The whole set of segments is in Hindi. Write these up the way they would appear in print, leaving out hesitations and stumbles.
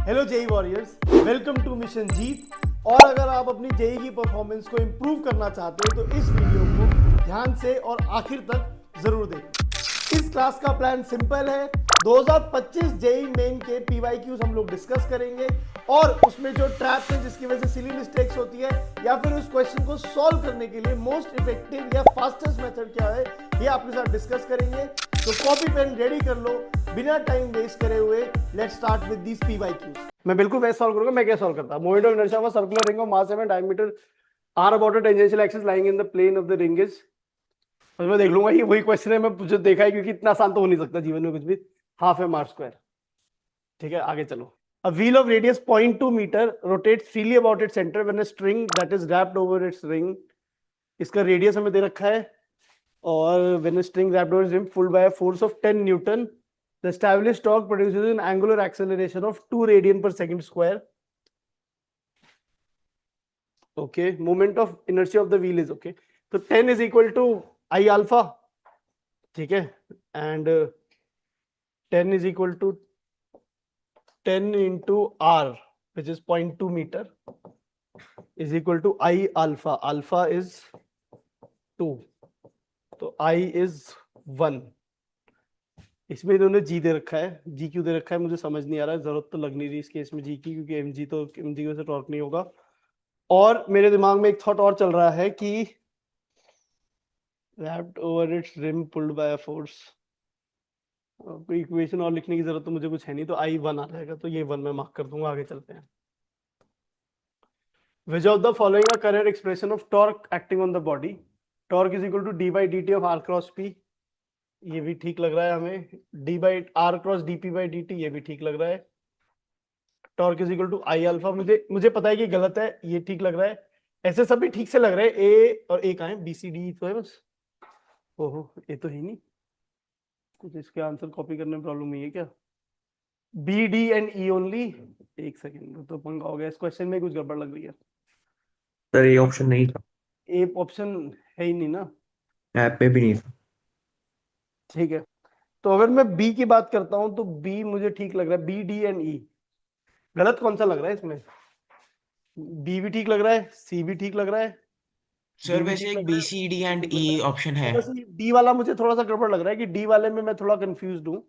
Hello JEE warriors, welcome to mission Jeet. और अगर आप अपनी जेई की परफॉर्मेंस को इम्प्रूव करना चाहते हो तो इस वीडियो को ध्यान से और आखिर तक जरूर देखें। इस क्लास का प्लान सिंपल है। 2025 जेई मेन के पीवाईक्यूज हम लोग डिस्कस करेंगे और उसमें जो ट्रैप्स है जिसकी वजह से सिली मिस्टेक्स होती है या फिर उस क्वेश्चन को सॉल्व करने के लिए मोस्ट इफेक्टिव या फास्टेस्ट मेथड क्या है ये आपके साथ डिस्कस करेंगे। तो कॉपी पेन रेडी कर लो, बिना टाइम वेस्ट करे हुए let's start with these PYQs. मैं बिल्कुल वैसे सॉल्व करूंगा। मैं क्या सॉल्व करता हूं? Moment of inertia of circular ring of mass M and diameter R about a tangential axis lying in the plane of the ring is. तो मैं देख लूंगा ये वही क्वेश्चन है, मैं मुझे देखा है क्योंकि इतना आसान तो हो नहीं सकता जीवन में कुछ भी। Half M R square. ठीक है, आगे चलो। A wheel of radius 0.2 meter rotates freely about its center when a string that is wrapped over its ring, इसका रेडियस हमें दे रखा है, और when a string wrapped over its ring pulled by a force of 10 Newton, the established torque produces an angular acceleration of 2 radian per second square. Okay, moment of inertia of the wheel is okay. So 10 is equal to I alpha. ठीक है, and 10 is equal to 10 into R, which is 0.2 meter, is equal to I alpha. Alpha is 2, तो I is 1। इसमें इन्होंने जी दे रखा है। जी क्यों दे रखा है मुझे समझ नहीं आ रहा है, जरूरत तो लग नहीं रही इस केस में जी की, क्योंकि एमजी तो एमजी से टॉर्क नहीं होगा। और मेरे दिमाग में एक थॉट और चल रहा है कि wrapped over its rim pulled by a force, कोई इक्वेशन और लिखने की जरूरत तो मुझे कुछ है नहीं, तो आई 1 आ जाएगा, तो ये 1 मैं मार्क कर दूंगा। आगे चलते हैं। Which of the following a correct expression of torque acting on the body? Torque is equal to d by dt of r cross p, ये भी ठीक लग रहा है हमें। d by r cross dp by dt, ये भी ठीक लग रहा है। Torque is equal to I alpha, मुझे पता है कि गलत है, ये ठीक लग रहा है। ऐसे सभी ठीक से लग रहे हैं। ए और ए कहाँ है? बी सी डी तो है बस। ओहो, ये तो है नहीं। कुछ इसके आंसर कॉपी करने में प्रॉब्लम हुई है क्या? B D and E only. एक सेकेंड, तो पंगा हो गया। इस क्वेश्चन में कुछ गड़बड़ लग रही है सर ये ऑप्शन नहीं था, ए ऑप्शन है ही नहीं ना। ऐप पे भी नहीं था। ठीक है, तो अगर मैं बी की बात करता हूं तो बी मुझे ठीक लग रहा है। बी डी एंड ई, गलत कौन सा लग रहा है इसमें? बी भी ठीक लग रहा है, सी भी ठीक लग रहा है, सर डी भी वैसे ठीक एक लग बी रहा है, सी डी भी एंड ठीक ई लग रहा है। ऑप्शन तो है। बस ये डी वाला मुझे थोड़ा सा गड़बड़ लग रहा है कि डी वाले में मैं थोड़ा कंफ्यूज हूँ।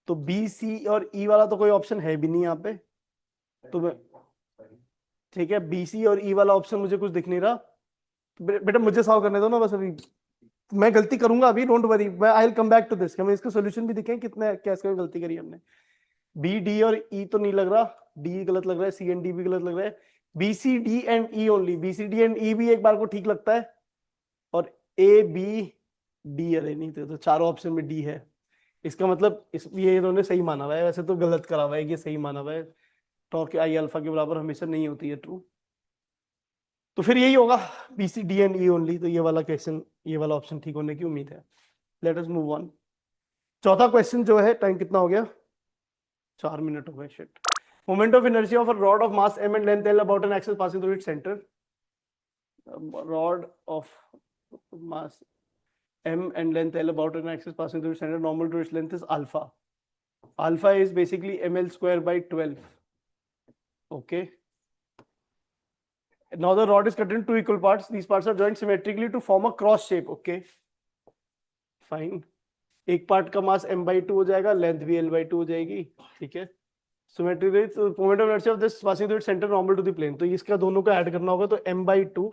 तो बी सी और ई वाला तो कोई ऑप्शन है भी नहीं यहाँ पे। तो मैं ठीक है, बी सी और ई वाला ऑप्शन मुझे कुछ दिख नहीं रहा। बेटा मुझे सॉल्व करने दो ना बस अभी। मैं गलती करूंगा अभी, डोंट वरी, मैं I will come back to this. हमें इसका सोल्यूशन भी दिखे कितने कैसे गलती करी हमने। बी डी और ई तो नहीं लग रहा, डी गलत लग रहा है, सी एंड डी भी गलत लग रहा है। B C D and E only, B C D and E भी एक बार को ठीक लगता है। और ए बी डी, अरे नहीं तो चारों ऑप्शन में डी है। इसका मतलब ये इन्होंने सही माना हुआ है, वैसे तो गलत करा हुआ है। ये सही माना हुआ है, टॉर्क आई अल्फा के बराबर हमेशा नहीं होती है ट्रू। तो फिर यही होगा, B C D and E only. तो ये वाला क्वेश्चन, ये वाला ऑप्शन ठीक होने की उम्मीद है। Let us move on. चौथा क्वेश्चन जो है, टाइम कितना हो गया? 4 मिनट हो गए, shit. Moment of inertia of a rod of mass m and length l about an axis passing through its center. Rod of mass m and length l about an axis passing through its center, normal to its length is alpha. Alpha is basically ml square by 12. Okay, now the rod is cut into 2 equal parts. These parts are joined symmetrically to form a cross shape. Okay, fine. एक पार्ट का मास m/2 हो जाएगा, लेंथ भी l/2 हो जाएगी। ठीक है, symmetry moment of inertia of this passing through its centre normal to the plane. तो इसका दोनों को ऐड करना होगा, तो m/2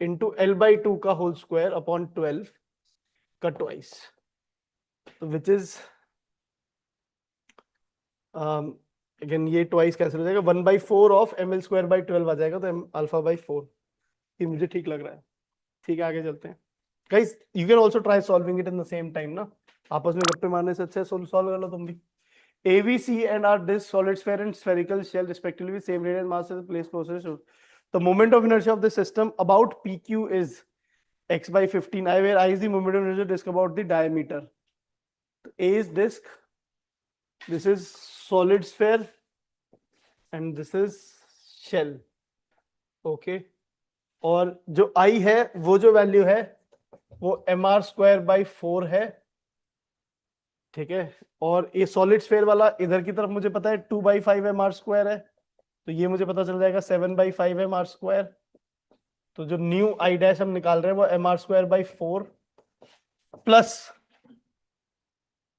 into l/2 का होल स्क्वायर अपॉन 12 का ट्वाइस, विच इज अगेन ये ट्वाइस कैंसिल हो जाएगा, 1/4 ऑफ ml स्क्वायर बाई 12 आ जाएगा, तो m अल्फा बाई 4। ये मुझे ठीक लग रहा है। ठीक है, आगे चलते हैं। Guys you can also try solving it in the same time ना, आपस में गप्पे मारने से अच्छा सॉल्व कर लो तुम भी। A, B, C and are this solid sphere and spherical shell respectively with same radius mass as the place closest to. The moment of inertia of the system about PQ is x by 15, I where I is the moment of inertia disk about the diameter. A is disk, this is solid sphere and this is shell. Okay, और जो I है वो जो वैल्यू है वो mr square by 4 है, ठीक है। और ये सॉलिड स्फेयर वाला इधर की तरफ मुझे पता है 2/5 एम आर स्क्वायर है, तो ये मुझे पता चल जाएगा 7/5 एम आर स्क्वायर। तो जो न्यू आई डैश हम निकाल रहे हैं वो M R square by 4 plus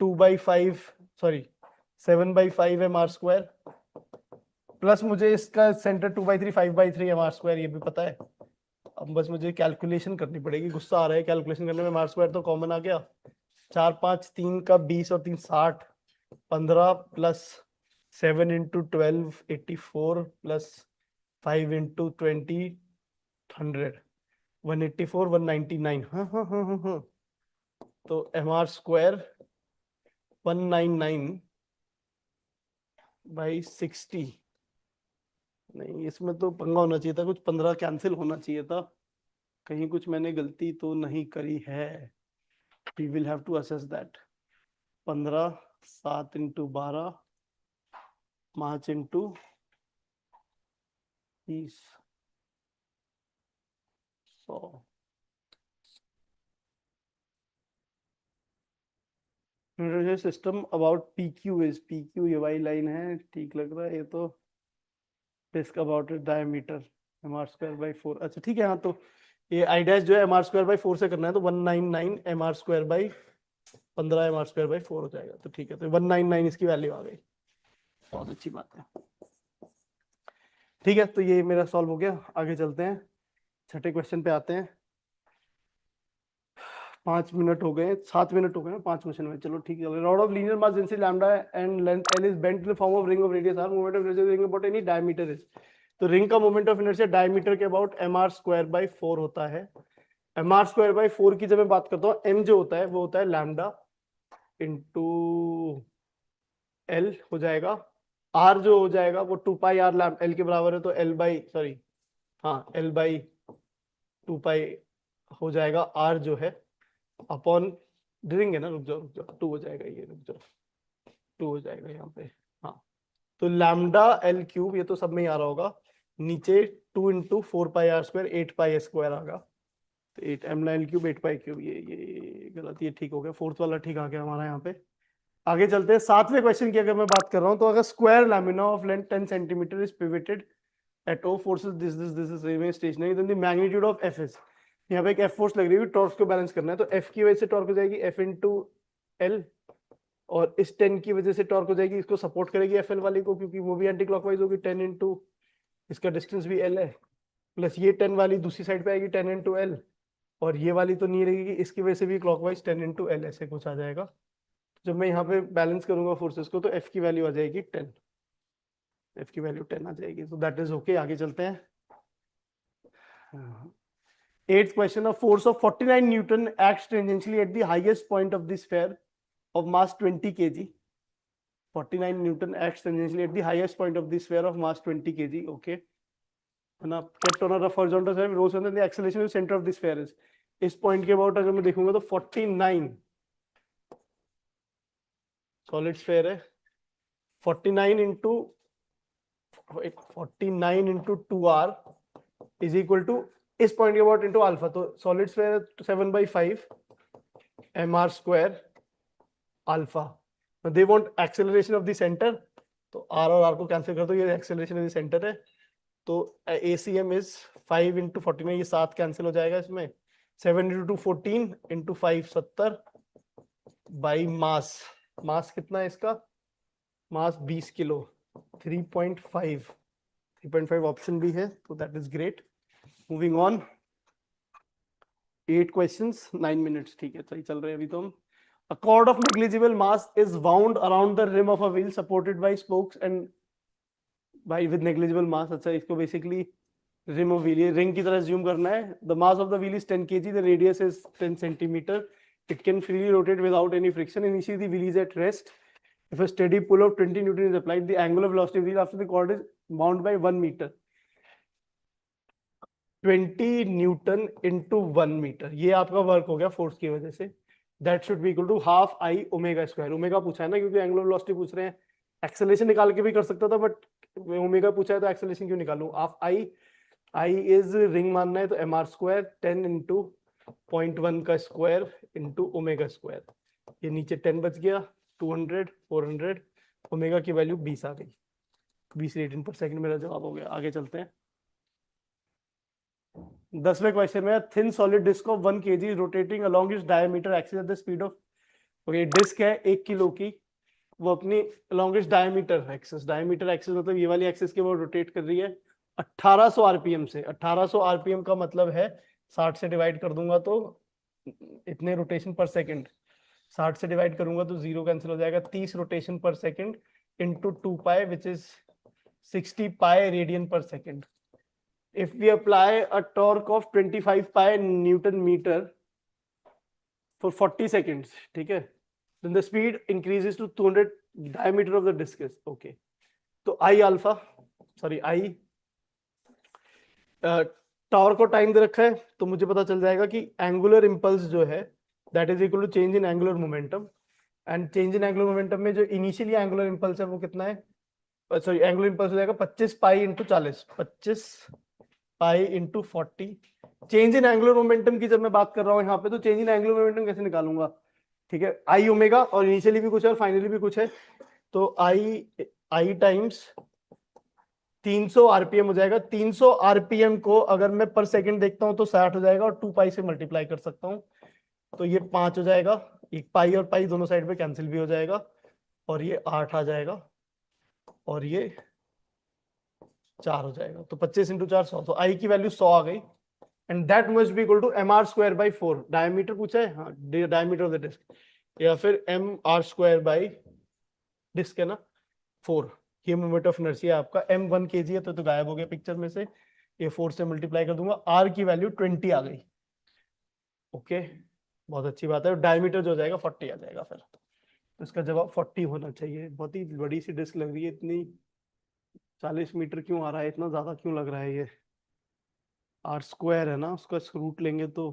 2/5 sorry 7/5 M R square plus मुझे इसका सेंटर 2/3 5/3 एम आर स्क्वायर ये भी पता है। अब बस मुझे कैलकुलेशन करनी पड़ेगी, गुस्सा आ रहा है कैलकुलेशन करने में। एम आर स्क्वायर तो कॉमन आ गया, 4 5 3 का 20 और 3 60 15 प्लस 7 इंटू 12 84 प्लस 5 इंटू 20 100 184 199। हाँ हाँ हाँ हाँ हाँ। तो एम आर स्क्वायर 199 बाई 60। नहीं, इसमें तो पंगा होना चाहिए था, कुछ 15 कैंसिल होना चाहिए था, कहीं कुछ मैंने गलती तो नहीं करी है। We will have to assess that. 15 7 into 12 5 into 30 100। System about P Q is, P Q ये वाली लाइन है, ठीक लग रहा है ये तो। Disc about diameter M R square by 4। अच्छा ठीक है, हाँ तो ये आई डैश जो है एम आर स्क्वायर बाई 4 से करना है, तो 199 M R square by 15 M R square by 4 हो जाएगा। तो ठीक है, तो 199 इसकी वैल्यू आ गई, बहुत अच्छी बात है। ठीक है, तो ये मेरा सॉल्व हो गया। आगे चलते हैं, छठे क्वेश्चन पे आते हैं। 5 मिनट हो गए, 7 मिनट हो गए 5 क्वेश्चन में। चलो ठीक है। Rod of linear mass density lambda and length L is bent in the form of ring of radius R, moment of inertia ring about any diameter is. तो रिंग का मोमेंट ऑफ इनर्शिया डायमीटर के about M R square by 4 होता है। एम आर स्क्वायर बाई 4 की जब मैं बात करता हूँ, एम जो होता है वो होता है लैम्डा इंटू एल हो जाएगा। आर जो हो जाएगा वो 2 पाई आर लैम्ड एल के बराबर है, तो एल बाई सॉरी हाँ एल बाई 2 पाई हो जाएगा आर जो है अपॉन ड्रिंग है ना, रुक जाओ 2 हो जाएगा, ये रुक जाओ 2 हो जाएगा यहाँ पे। हाँ, तो लैम्डा एल क्यूब, ये तो सब में ही आ रहा होगा, नीचे 2 into 4 pi r square 8 pi square आगा, तो 8 M L cube 8 pi cube. ये गलत, ये ठीक हो गया, फोर्थ वाला ठीक आ गया हमारा यहाँ पे। आगे चलते हैं, 7वें क्वेश्चन की अगर मैं बात कर रहा हूँ, तो अगर square lamina of length 10 centimetre is pivoted at O forces this is remain stationary, then the magnitude of F is. यहाँ पे एक एफ फोर्स लग रही है, टॉर्क को बैलेंस करना है, तो एफ की वजह से टॉर्क हो जाएगी एफ इंटू एल, और इस 10 की वजह से टॉर्क हो जाएगी, इसको सपोर्ट करेगी एफ एल वाली को, क्योंकि वो भी एंटी क्लॉकवाइज होगी, 10 इंटू इसका डिस्टेंस भी एल है, प्लस ये 10 वाली दूसरी साइड पे आएगी 10 इंटू एल, और ये वाली तो नहीं रहेगी, इसकी वजह से भी क्लॉकवाइज 10 इंटू एल ऐसे कुछ आ जाएगा। जब मैं यहाँ पे बैलेंस करूंगा फोर्सेस को, तो एफ की वैल्यू आ जाएगी 10, एफ की वैल्यू 10 आ जाएगी, तो दैट इज ओके। आगे चलते हैं। 8th question, a force of 49 Newton acts tangentially at the highest point of the sphere of mass 20 kg. 49 Newton acts tangentially at the highest point of the sphere of mass 20 kg. Okay. And kept on a rough horizontal surface, rose and then the acceleration of the center of the sphere is. इस पॉइंट के अबाउट अगर मैं देखूंगा तो 49 सॉलिड स्फीयर है, 49 into 2r is equal to इस पॉइंट के अबाउट इंटू अल्फा, तो solid sphere 7/5 mr square alpha. They want acceleration of the centre, तो r और r को कैंसिल कर दो, ये एक्सेलरेशन ऑफ द सेंटर है, तो ACM इज 5 इंटू 49, ये 7 कैंसिल हो जाएगा इसमें, 7 इंटू 14 इंटू 5 70 बाई मास। मास कितना है इसका, मास 20 किलो, 3.5 ऑप्शन भी है, तो that is great. Moving on, 8 questions 9 minutes, ठीक है सही चल रहे हैं अभी तो हम। A cord of negligible mass is wound around the rim of a wheel supported by spokes and by with negligible mass। अच्छा, इसको बेसिकली रिम ऑफ व्हील, ये रिंग की तरह ज्यूम करना है। The mass of the wheel is 10 kg, the radius is 10 centimeter, it can freely rotate without any friction, initially the wheel is at rest, if a steady pull of 20 Newton is applied, the angular velocity of the wheel after the cord is bound by 1 meter, 20 newton into 1 metre, ये आपका वर्क हो गया फोर्स की वजह से। That should be equal to half I omega square. Omega पूछा है ना, क्योंकि एंगुलर वेलोसिटी पूछ रहे हैं, एक्सेलरेशन निकाल के भी कर सकता था, बट ओमेगा पूछा है तो एक्सेलरेशन क्यों निकालूं। Half I, I is ring मानना है, तो एम आर स्क्वायर 10 इंटू 0.1 का स्क्वायर इंटू ओमेगा स्क्वायर, ये नीचे 10 बच गया, 200, 400, ओमेगा की वैल्यू 20 आ गई, 20 रेडियन पर सेकंड मेरा जवाब हो गया। आगे चलते हैं। 10वें क्वेश्चन में, thin solid disc of 1 kg rotating along its diameter axis at the speed of, okay disc है 1 किलो की, वो अपनी along its diameter axis, diameter axis मतलब ये वाली एक्सिस के वो रोटेट कर रही है 1800 आरपीएम से। 1800 आरपीएम का मतलब है 60 से डिवाइड कर दूंगा तो इतने रोटेशन पर सेकंड, 60 से डिवाइड करूंगा तो जीरो कैंसिल हो जाएगा, 30 रोटेशन पर second into 2 pi which is 60 pi radian पर second. If we apply a torque of 25 pi Newton meter for 40 seconds, ठीक है, then the speed increases to 200 diameter of the disc is okay. तो I alpha, sorry I torque को टाइम दे रखा है तो मुझे पता चल जाएगा कि एंगुलर इंपल्स जो है that is equal to change in angular momentum, and change in angular momentum में जो इनिशियली एंगुलर इंपल्स है वो कितना है, सॉरी एंगुलर इंपल्स हो जाएगा 25 pi into 40, 25 pi into 40। Change in angular momentum की जब मैं बात कर रहा हूँ यहाँ पे, तो चेंज इन एंगुलर मोमेंटम कैसे निकालूंगा, ठीक है, आई ओमेगा, और इनिशियली भी कुछ है और फाइनली भी कुछ है, तो आई टाइम्स 300 आरपीएम हो जाएगा। 300 आरपीएम को अगर मैं पर सेकंड देखता हूं तो 60 हो जाएगा और 2 पाई से मल्टीप्लाई कर सकता हूं, तो ये 5 हो जाएगा, एक पाई और पाई दोनों साइड पे कैंसिल भी हो जाएगा, और ये 8 आ जाएगा, और ये 4 हो जाएगा, तो 25 इंटू 4 100, तो आई की वैल्यू 100 आ गई, and that must be equal to M R square by 4। Diameter पूछा है, हाँ डायमीटर ऑफ द डिस्क, या फिर M R square by disc है ना 4, ये मोमेंट ऑफ इनर्शिया आपका m 1 kg है तो गायब हो गया पिक्चर में से, ये 4 से मल्टीप्लाई कर दूंगा, r की वैल्यू 20 आ गई, ओके बहुत अच्छी बात है, डायमीटर जो हो जाएगा 40 आ जाएगा, फिर तो इसका जवाब 40 होना चाहिए। बहुत ही बड़ी सी डिस्क लग रही है, इतनी 40 मीटर क्यों आ रहा है, इतना ज्यादा क्यों लग रहा है, ये r स्क्वायर है ना, उसका रूट लेंगे तो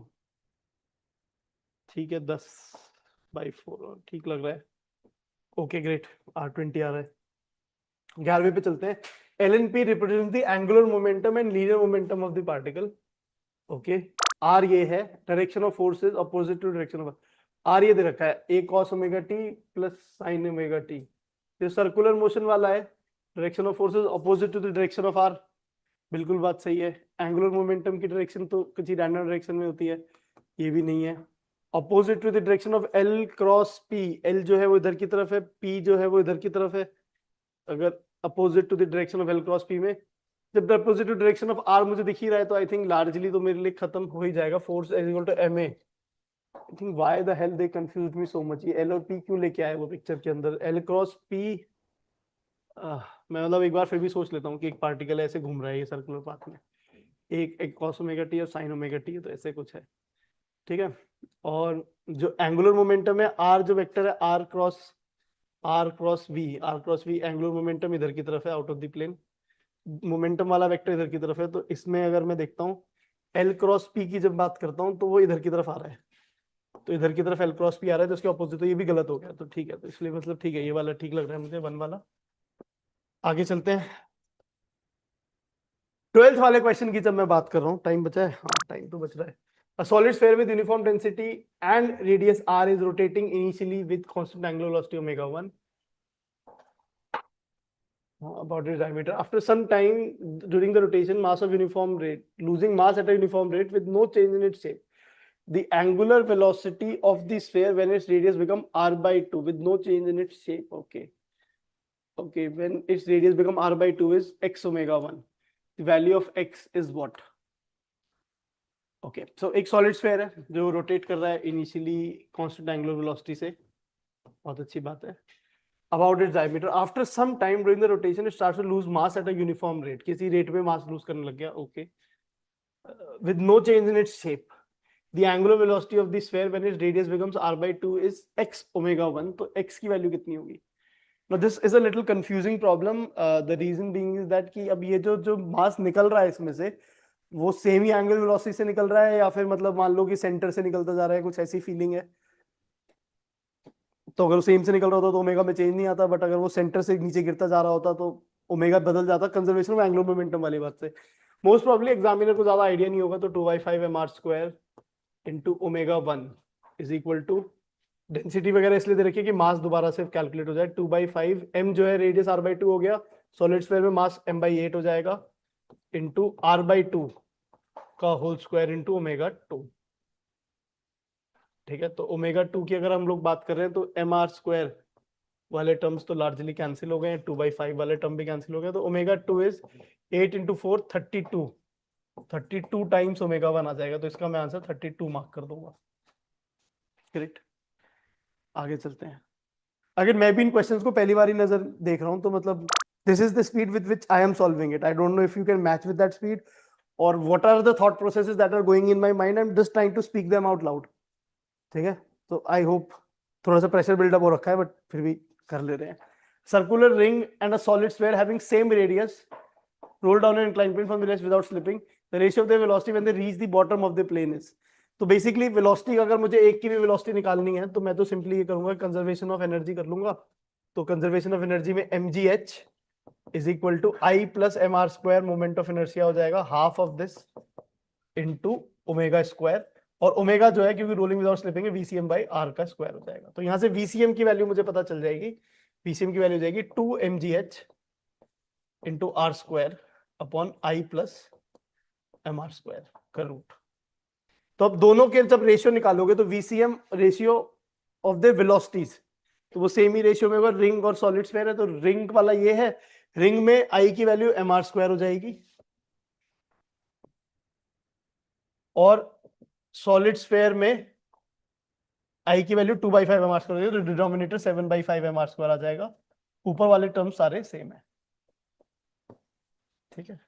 ठीक है 10/4 ठीक लग रहा है, ओके ग्रेट, r20 आ रहा है। 11वें पे चलते हैं। LNP represent the angular momentum and linear momentum of the particle, okay R ये है direction of forces opposite to direction of, R ये दे रखा है a cos omega t plus sin omega t, ये सर्कुलर मोशन वाला है, direction of forces opposite to the direction of R, बिल्कुल बात सही है। एंगुलर मोमेंटम की डायरेक्शन तो किसी रैंडम डायरेक्शन में होती है, ये भी नहीं है। Opposite to the direction of L cross P, L जो है वो इधर की तरफ है, P जो है वो इधर की तरफ है, अगर opposite to the direction of L cross P में, जब opposite to direction of R मुझे दिख ही रहा है तो आई थिंक लार्जली तो मेरे लिए खत्म हो ही जाएगा, force is equal to ma। I think why the hell they confuse me so much, ये L और P क्यों लेके आए वो पिक्चर के अंदर, L क्रॉस P, मैं मतलब एक बार फिर भी सोच लेता हूँ कि एक पार्टिकल ऐसे घूम रहा है ये सर्कुलर पाथ में, एक cos ओमेगा t और sin ओमेगा t, तो ऐसे कुछ है, ठीक है। और जो एंगुलर मोमेंटम है R जो वेक्टर है R cross V angular momentum इधर की तरफ है out of the plane, momentum वाला वेक्टर इधर की तरफ है, तो इसमें अगर मैं देखता हूँ L क्रॉस P की जब बात करता हूँ तो वो इधर की तरफ आ रहा है, तो इधर की तरफ L क्रॉस P आ रहा है, तो इसके ऑपोजिट, तो ये भी गलत हो गया, तो ठीक है, तो इसलिए मतलब ठीक है, ये वाला ठीक लग रहा है मुझे 1 वाला। आगे चलते हैं 12th वाले क्वेश्चन की जब मैं बात कर रहा हूँ, टाइम बचा है, हाँ टाइम तो बच रहा है। A solid sphere with uniform density and radius r is rotating initially with constant angular velocity omega 1 about its diameter. After some time during the rotation, mass of uniform rate, losing mass at a uniform rate with no change in its shape. The angular velocity of the sphere when its radius become r by 2 with no change in its shape. Okay, when its radius become r by 2 is x omega 1. The value of x is what? Okay so एक सॉलिड स्फीयर है जो रोटेट कर रहा है इनिशियली कांस्टेंट एंगुलर वेलोसिटी से, बहुत अच्छी बात है। About its diameter, after some time during the rotation it starts to lose mass at a uniform rate, किसी रेट पे मास लूज करने लग गया, okay with no change in its shape. The angular velocity of the sphere when its radius becomes r by 2 is x omega 1, तो x की वैल्यू कितनी होगी? Now this is a little confusing problem. The reason being is that कि अब ये जो मास निकल रहा है इसमें से वो सेम ही एंगुलर वेलोसिटी से निकल रहा है, या फिर मतलब मान लो कि सेंटर से निकलता जा रहा है, कुछ ऐसी फीलिंग है। तो अगर सेम से निकल रहा होता तो ओमेगा में चेंज नहीं आता, बट अगर वो सेंटर से नीचे गिरता जा रहा होता तो ओमेगा बदल जाता, कंजर्वेशन ऑफ एंगुलर मोमेंटम वाली बात से। मोस्ट प्रोबब्ली एग्जामिनर को ज्यादा आइडिया नहीं होगा, तो 2/5 mr² into omega 1 is equal to density वगैरह इसलिए दे रखी है कि मास दोबारा से कैलकुलेट हो जाए। 2/5 m जो है रेडियस r/2 हो गया, सॉलिड स्फीयर में मास m/8 हो जाएगा इंटू r/2 का होल स्क्वायर इंटू ω2। ठीक है, तो ω2 की अगर हम लोग बात कर रहे हैं तो mr² वाले टर्म्स तो लार्जली कैंसिल हो गए, 2/5 वाले टर्म भी कैंसिल हो गए, तो ω2 इज 8 × 4 32 टाइम्स ω1 आ जाएगा, तो इसका मैं आंसर 32 मार्क कर दूंगा। करेक्ट। आगे चलते हैं। अगर मैं भी इन क्वेश्चंस को पहली बार ही नजर देख रहा हूं तो मतलब this is the speed with which I am solving it. I don't know if you can match with that speed और what are the thought processes that are going in my mind. I am just trying to speak them out loud. ठीक है, तो आई होप थोड़ा सा प्रेशर बिल्डअप हो रखा है बट फिर भी कर ले रहे हैं। Circular ring and a solid sphere having same radius roll down an inclined plane from the rest without slipping. The ratio of their velocity when they reach the bottom of the plane is. तो बेसिकली वेलोसिटी अगर मुझे एक की भी वेलोसिटी निकालनी है तो मैं तो सिंपली ये करूंगा, कंजर्वेशन ऑफ एनर्जी कर लूंगा। तो कंजर्वेशन ऑफ एनर्जी में mgh is equal to I plus mr², moment of inertia हो जाएगा half of this into omega square, और ओमेगा जो है क्योंकि रोलिंग विदाउट स्लिपिंग है VCM बाई r का स्क्वायर हो जाएगा। तो यहाँ से VCM की वैल्यू मुझे पता चल जाएगी। VCM की वैल्यू हो जाएगी 2 mgh into r² upon I plus mr² का रूट। तो अब दोनों के जब रेशियो निकालोगे तो VCM ratio of the velocities, तो वो सेम ही रेशियो में होगा। रिंग और सॉलिड स्फीयर है तो रिंग वाला ये है, रिंग में I की वैल्यू mr² हो जाएगी और सॉलिड स्फीयर में I की वैल्यू 2/5 mr² हो जाएगी, तो डिनोमिनेटर 7/5 mr² आ जाएगा। ऊपर वाले टर्म सारे सेम है। ठीक है,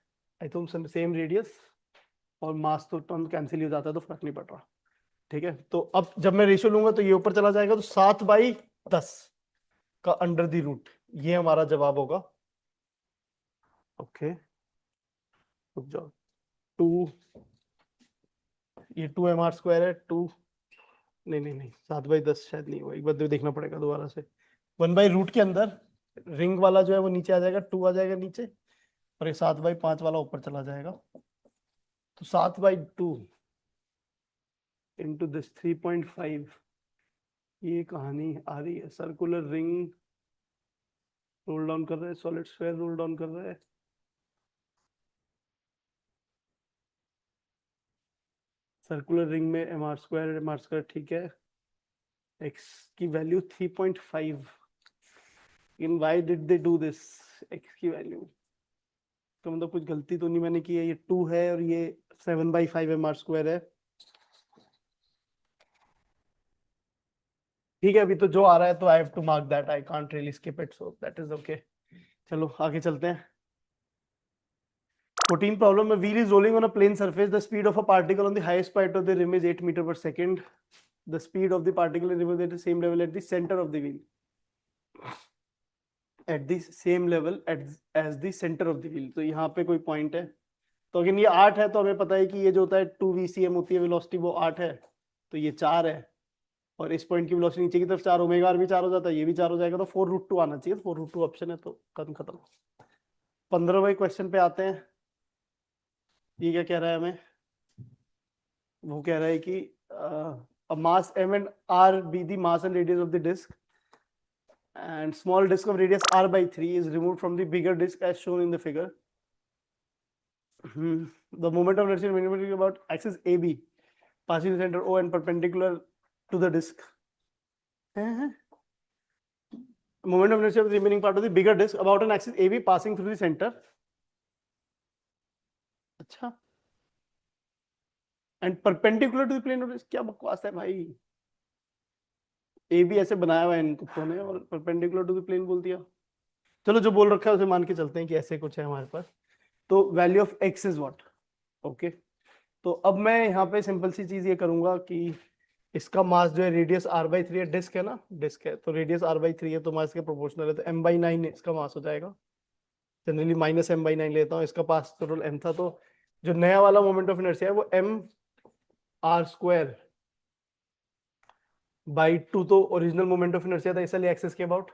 आई थिंक सेम रेडियस और मास तो टर्म कैंसिल हो जाता है तो फर्क नहीं पड़ रहा। ठीक है, तो अब जब मैं रेशियो लूंगा तो ये ऊपर चला जाएगा, तो 7/10 का अंडर द रूट, ये हमारा जवाब होगा। ओके, रुक जाओ, 2 ये 2 mr² है, 2 नहीं 7/10 शायद नहीं हुआ, एक बार देखना पड़ेगा दोबारा से। 1/रूट के अंदर रिंग वाला जो है वो नीचे आ जाएगा, 2 आ जाएगा नीचे, और ये 7/5 वाला ऊपर चला जाएगा। तो 7/2 इंटू दिस 3.5, ये कहानी आ रही है। सर्कुलर रिंग रोल डाउन कर रहे हैं, सॉलिड स्फीयर रोल डाउन कर रहे हैं। सर्कुलर रिंग में mr² ठीक है, x की value 3.5। In why did they do this? x की वैल्यू तो मतलब कुछ गलती तो नहीं मैंने की है, ये 2 है और ये 7/5 mr² है। ठीक है, अभी तो जो आ रहा है तो I have to mark that, I can't really skip it, so that is okay. चलो आगे चलते हैं। 14 प्रॉब्लम में wheel is rolling on a plane surface, the speed of a particle on the highest point of the rim is 8 metre per second, the speed of the particle is remain at the same level at the centre of the wheel, at the same level as the centre of the wheel. तो यहाँ पे कोई पॉइंट है, तो अगर ये 8 है तो हमें पता है कि ये जो होता है 2 VCM होती है वेलोसिटी, वो 8 है, तो ये 4 है, और इस पॉइंट की वेलोसिटी नीचे की तरफ 4, ओमेगा आर भी 4 हो जाता है, ये भी 4 हो जाएगा, तो 4√2 आना चाहिए। 4√2 ऑप्शन है, तो कदम खत्म। 15वें क्वेश्चन पे आते हैं। ये क्या कह रहा है हमें? वो कह रहा है कि a mass m and r be the mass and radius of the disk, and small disk of radius r/3 is removed from the bigger disk as shown in the figure. The moment of inertia is about axis AB passing the center O and perpendicular to the disk. Moment of inertia of the remaining part of the bigger disk about an axis AB passing through the center. अच्छा, and perpendicular to the plane of disc, क्या बकवास है भाई। ए भी ऐसे बनाया हुआ है इन कुत्तों ने और परपेंडिकुलर टू द प्लेन बोल दिया। चलो जो बोल रखा है उसे मान के चलते हैं कि ऐसे कुछ है हमारे पास। तो value of x is what? Okay, तो अब मैं यहाँ पे सिंपल सी चीज ये करूंगा कि इसका मास जो है रेडियस r/3 है, डिस्क है ना, डिस्क है, तो रेडियस r/3 है तो मास के प्रोपोर्शनल है, तो m/9 इसका मास हो जाएगा। जनरली -m/9 लेता हूँ, इसका पास टोटल m था, तो जो नया वाला मोमेंट ऑफ इनर्शिया है वो mr² बाई 2, तो ओरिजिनल मोमेंट ऑफ इनर्शिया था, इसलिए एक्सिस के about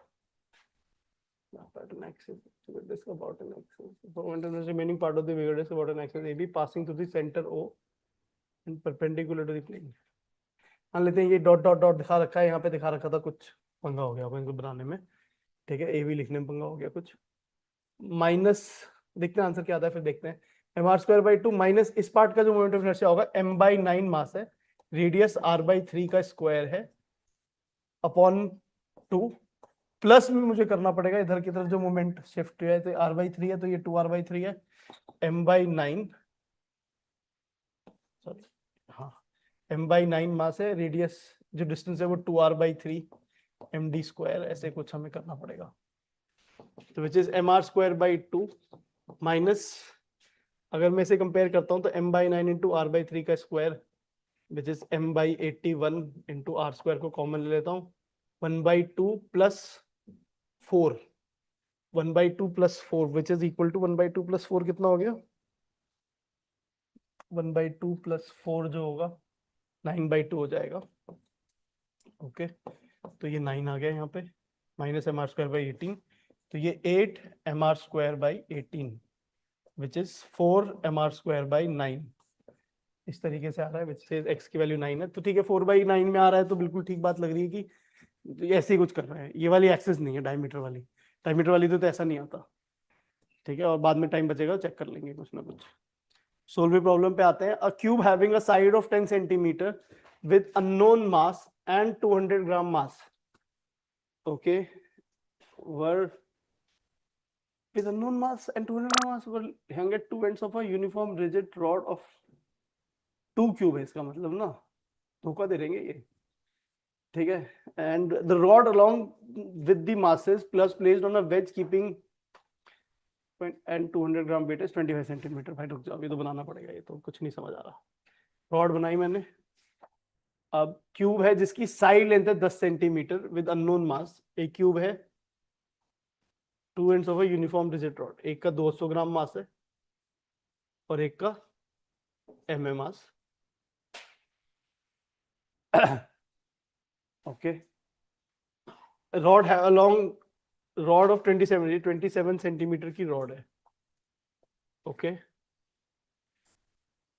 remaining part of the bigger disk about an axis AB passing through the center O and perpendicular to the plane. मान लेते हैं ये डॉट डॉट डॉट दिखा रखा है, यहाँ पे दिखा रखा था, कुछ पंगा हो गया होगा इनको बनाने में, ठीक है, ए बी लिखने में पंगा हो गया कुछ, माइनस, देखते हैं आंसर क्या आता है फिर देखते हैं, M R square by two minus इस पार्ट का जो मोमेंट ऑफ इनर्शिया होगा एम बाई 9 मास है, रेडियस आर बाई 3 का स्क्वायर है अपॉन 2, प्लस में मुझे करना पड़ेगा इधर की तरफ जो मोमेंट शिफ्ट हुआ है, तो आर बाई 3 है तो ये 2r/3 है, एम बाई 9, सॉरी हाँ, एम बाई 9 मास है, रेडियस जो डिस्टेंस है वो 2r/3 एम डी स्क्वायर, ऐसे कुछ हमें करना पड़ेगा, तो which is M R square by 2 minus, अगर मैं इसे कंपेयर करता हूं तो m by 9 into R by 3 का square which is m by 81 into R square को कॉमन ले लेता हूँ, 1/2 plus 4, 1/2 plus 4 which is equal to 1/2 plus 4 कितना हो गया, 1/2 प्लस 4 जो होगा 9/2 हो जाएगा, ओके तो ये 9 आ गया यहाँ पे, minus M R square by 18, तो ये 8 M R square by 18 which is 4 M R square by 9, इस तरीके से आ रहा है, विच से x की वैल्यू 9 है, तो ठीक है 4/9 में आ रहा है, तो बिल्कुल ठीक बात लग रही है कि तो ऐसे ही कुछ कर रहे हैं, ये वाली एक्सेस नहीं है डायमीटर वाली, डायमीटर वाली तो ऐसा नहीं आता, ठीक है, और बाद में टाइम बचेगा चेक कर लेंगे कुछ ना कुछ। सोलवे प्रॉब्लम पे आते हैं, अ cube having a side of 10 centimetre with unknown mass and 200 gram mass, okay were with unknown mass and 200 gram mass were hung at two ends of a uniform rigid rod of 2 cube है, इसका मतलब ना धोखा दे देंगे ये, ठीक है, and the rod along with the masses plus placed on a wedge keeping and 200 gram weight is 25 centimetre. भाई रुक जाओ, ये तो बनाना पड़ेगा, ये तो कुछ नहीं समझ आ रहा, रॉड बनाई मैंने, अब क्यूब है जिसकी साइड लेंथ है 10 सेंटीमीटर विद अननोन मास, एक क्यूब है two ends of a uniform rigid rod, एक का 200 ग्राम मास है और एक का M A mass, okay rod है अलोंग रॉड ऑफ 27 सेंटीमीटर की रॉड है, okay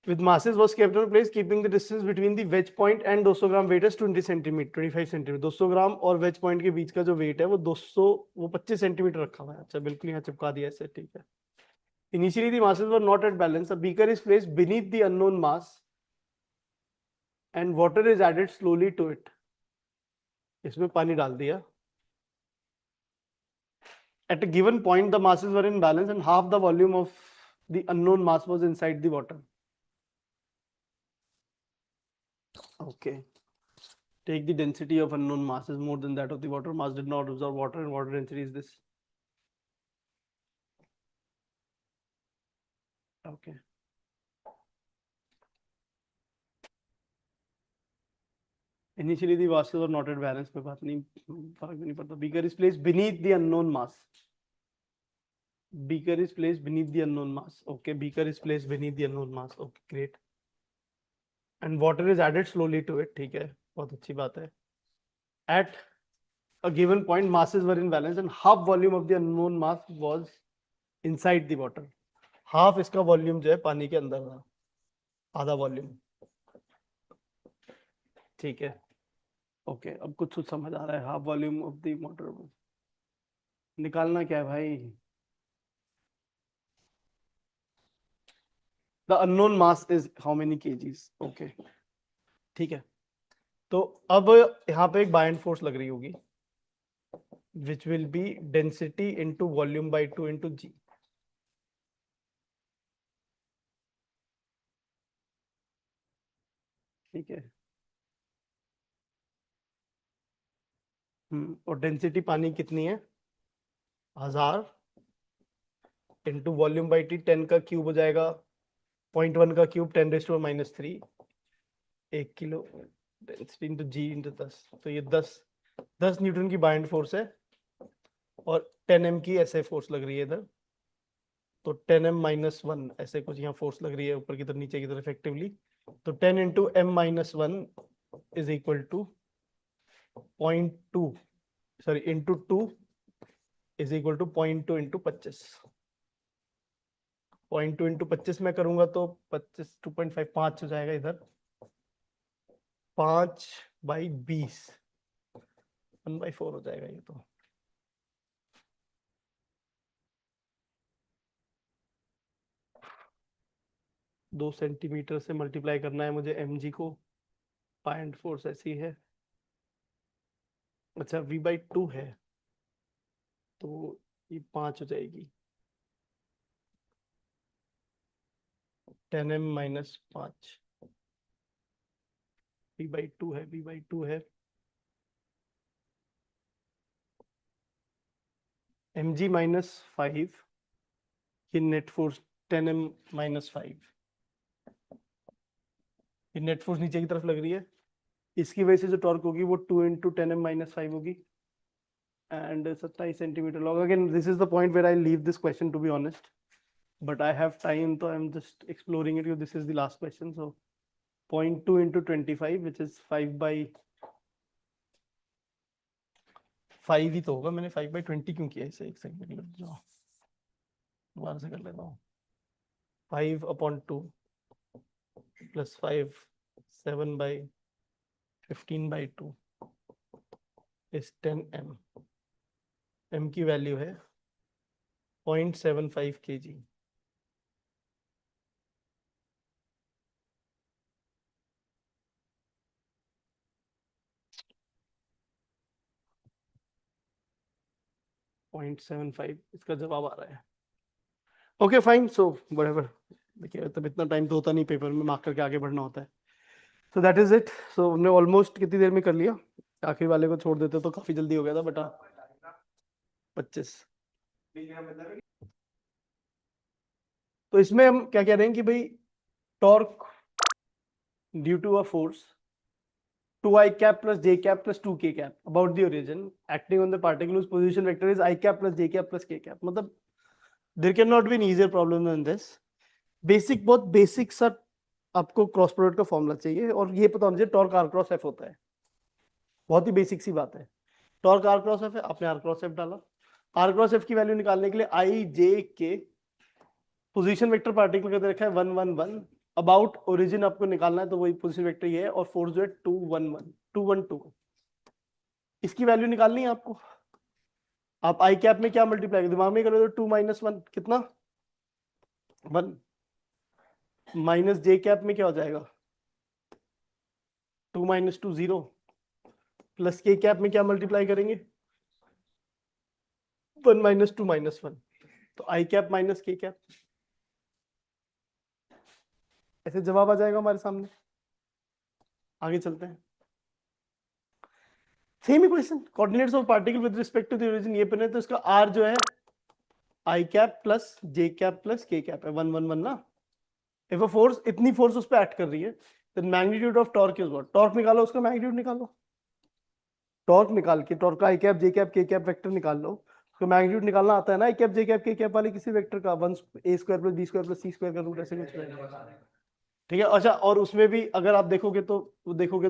with masses was kept in place keeping the distance between the wedge point and 200 gram weight is 20 centimetre 25 centimetre, 200 ग्राम और वेज पॉइंट के बीच का जो वेट है वो 25 सेंटीमीटर रखा हुआ है, अच्छा बिल्कुल यहाँ चिपका दिया ऐसे, ठीक है। Initially the masses were not at balance, a beaker is placed beneath the unknown mass and water is added slowly to it, इसमें पानी डाल दिया, at a given point the masses were in balance and half the volume of the unknown mass was inside the water, okay take the density of unknown mass is more than that of the water, mass did not absorb water and water density is this, okay initially the masses were not at balance, पे बात नहीं, फर्क नहीं पड़ता, beaker is placed beneath the unknown mass, beaker is placed beneath the unknown mass, okay beaker is placed beneath the unknown mass, okay great and water is added slowly to it, ठीक है बहुत अच्छी बात है, at a given point masses were in balance and half volume of the unknown mass was inside the water, half इसका वॉल्यूम जो है पानी के अंदर था, आधा वॉल्यूम, ठीक है ओके अब कुछ समझ आ रहा है, half volume of the water निकालना क्या है भाई, the unknown mass is how many kgs, okay ठीक है, तो अब यहाँ पे एक बाइंड फोर्स लग रही होगी which will be density into volume by 2 into g, ठीक है और डेंसिटी पानी कितनी है 1000 इंटू वॉल्यूम बाई टी, 10 का क्यूब हो जाएगा 0.1 का क्यूब 10⁻³ 1 किलो डेंसिटी इंटू जी इंटू 10, तो ये 10 न्यूटन की बाइंड फोर्स है और 10 m की ऐसे फोर्स लग रही है इधर, तो 10m-1 ऐसे कुछ यहाँ फोर्स लग रही है ऊपर की तरफ नीचे की तरफ इफेक्टिवली, तो 10 into m-1 is equal to 0.2 sorry into 2 is equal to 0.2 into 25, 0.2 into 25 में करूंगा तो 25 2.5 5 हो जाएगा इधर, 5/20, 1/4 हो जाएगा ये तो। दो सेंटीमीटर से मल्टीप्लाई करना है मुझे mg को, पॉइंट फोर्स ऐसी है। अच्छा v/2 है तो ये 5 हो जाएगी, 10m माइनस 5, v/2 है, v/2 है, mg माइनस 5, ये नेट फोर्स 10m माइनस 5, ये नेट फोर्स नीचे की तरफ लग रही है, इसकी वजह से जो टॉर्क होगी वो 2 × 10m माइनस 5 होगी and 27 centimetre long. Again this is the point where I leave this question to be honest, but I have time, so I'm just exploring it. This is the last question, so 0.2 × 25, which is 5/5 ही तो होगा। मैंने 5/20 क्यों किया इसे? एक सेकंड लग जाओ, दोबारा से कर लेता हूँ। 5/2 प्लस 5, 7/15/2 इज 10m। m की वैल्यू है 0.75 kg। इसका जवाब आ रहा है। Okay fine, so whatever. देखिए तब इतना टाइम तो होता नहीं, पेपर में मार्क करके आगे बढ़ना होता है। So that is it. So हमने ऑलमोस्ट कितनी देर में कर लिया? आखिरी वाले को छोड़ देते तो काफी जल्दी हो गया था बटा 25। तो इसमें हम क्या कह रहे हैं कि भाई torque due to a force 2i cap plus j cap plus 2k cap about the origin acting on the particle whose position vector is I cap plus j cap plus k cap। मतलब there cannot be an easier problem than this। Basic, बहुत बेसिक सा आपको क्रॉस प्रोडक्ट का फॉर्मूला चाहिए और ये पता होना चाहिए टॉर्क r क्रॉस f होता है। बहुत ही बेसिक सी बात है। टॉर्क r क्रॉस f है, आपने r क्रॉस f डाला। r क्रॉस f की वैल्यू निकालने के लिए i j k position vector particle का दे रखा है 1 1 1, अबाउट ओरिजिन आपको निकालना है तो वही पोजीशन वेक्टर ये है, और फोर्स जो है 2 1 1 2 1 2। इसकी वैल्यू निकालनी है आपको। आप आई कैप में क्या मल्टीप्लाई दिमाग में करोगे तो 2 - 1 कितना 1, माइनस जे कैप में क्या हो जाएगा 2 - 2 0, प्लस के कैप में क्या मल्टीप्लाई करेंगे 1 - 2 - 1, तो I cap minus K cap. ऐसे जवाब आ जाएगा हमारे सामने। आगे चलते हैं। Same equation, coordinates of particle with respect to the origin ये पढ़े, तो इसका आर जो है I cap plus J cap plus K cap है 1 1 1 ना। इफ अ फोर्स, इतनी फोर्स उस पर एक्ट कर रही है, then magnitude of torque is what? Torque निकालो, उसका मैग्नीट्यूड निकालो। टॉर्क निकाल के टॉर्क का आई कैप जे कैप के कैप वेक्टर निकाल लो, उसका मैग्नीट्यूड निकालना आता है ना। आई कैप जे कैप के कैप वाले किसी वेक्टर का 1 a² + b² + c² का रूट ऐसे कुछ रहेगा, ठीक है। अच्छा, और उसमें भी अगर आप देखोगे तो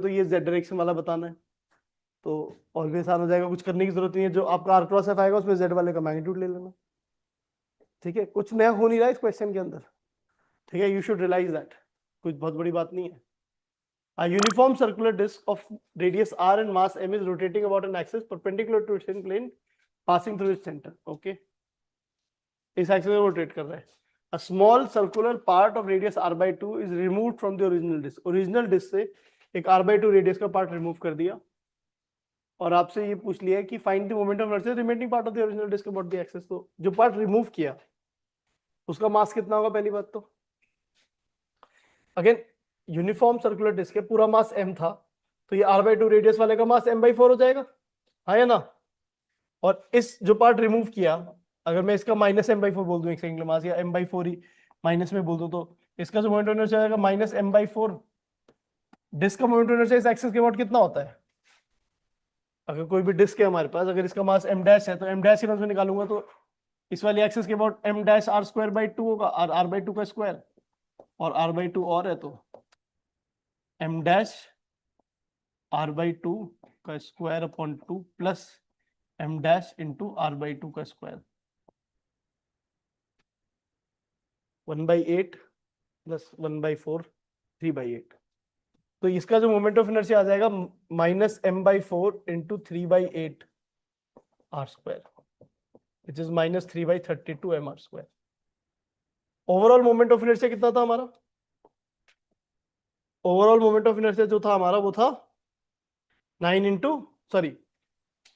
ये z डायरेक्शन वाला बताना है, तो ऑलवेज आसान हो जाएगा, कुछ करने की जरूरत नहीं है। जो आपका r क्रॉस f आएगा उसमें z वाले का मैग्नीट्यूड ले लेना, ठीक है। कुछ नया हो नहीं रहा है इस क्वेश्चन के अंदर, ठीक है। यू शुड रियलाइज दैट, कुछ बहुत बड़ी बात नहीं है। A uniform circular disk of radius r and mass m is rotating about an axis perpendicular to its plane passing through its center। Okay, इस एक्सिस में रोटेट कर रहा है। A small circular part of radius r/2 is removed from the original disk। Original disc से एक r/2 रेडियस का पार्ट रिमूव कर दिया और आपसे ये पूछ लिया कि find the moment of inertia remaining part of the original disc about the axis. तो जो पार्ट रिमूव किया उसका मास कितना होगा? पहली बात तो अगेन यूनिफॉर्म सर्कुलर डिस्क है, पूरा मास m था, तो ये r/2 रेडियस वाले का मास m/4 हो जाएगा, हाँ या ना। और इस जो पार्ट रिमूव किया, अगर मैं इसका -m/4 बोल दूं एक सेकंड मास, या m/4 ही माइनस में बोल दूं, तो इसका जो मोमेंट ऑफ इनर्शिया आएगा -m/4। डिस्क का मोमेंट ऑफ इनर्शिया इस एक्सिस के अबाउट कितना होता है? अगर कोई भी डिस्क है हमारे पास, अगर इसका मास m' है तो m' के टर्म्स में निकालूंगा तो इस वाली एक्सिस के अबाउट m'(r²/2) होगा, r/2 का स्क्वायर, और r/2 और है तो m'(r/2) का square upon 2 plus m' into r/2 का स्क्वायर 1/8 प्लस 1/4 3/8। तो इसका जो मोमेंट ऑफ इनर्शिया आ जाएगा -m/4 into 3/8 R square, which is -3/32 m r square. Overall moment of inertia कितना था हमारा? ओवरऑल मोमेंट ऑफ इनर्शिया जो था हमारा वो था 9 into sorry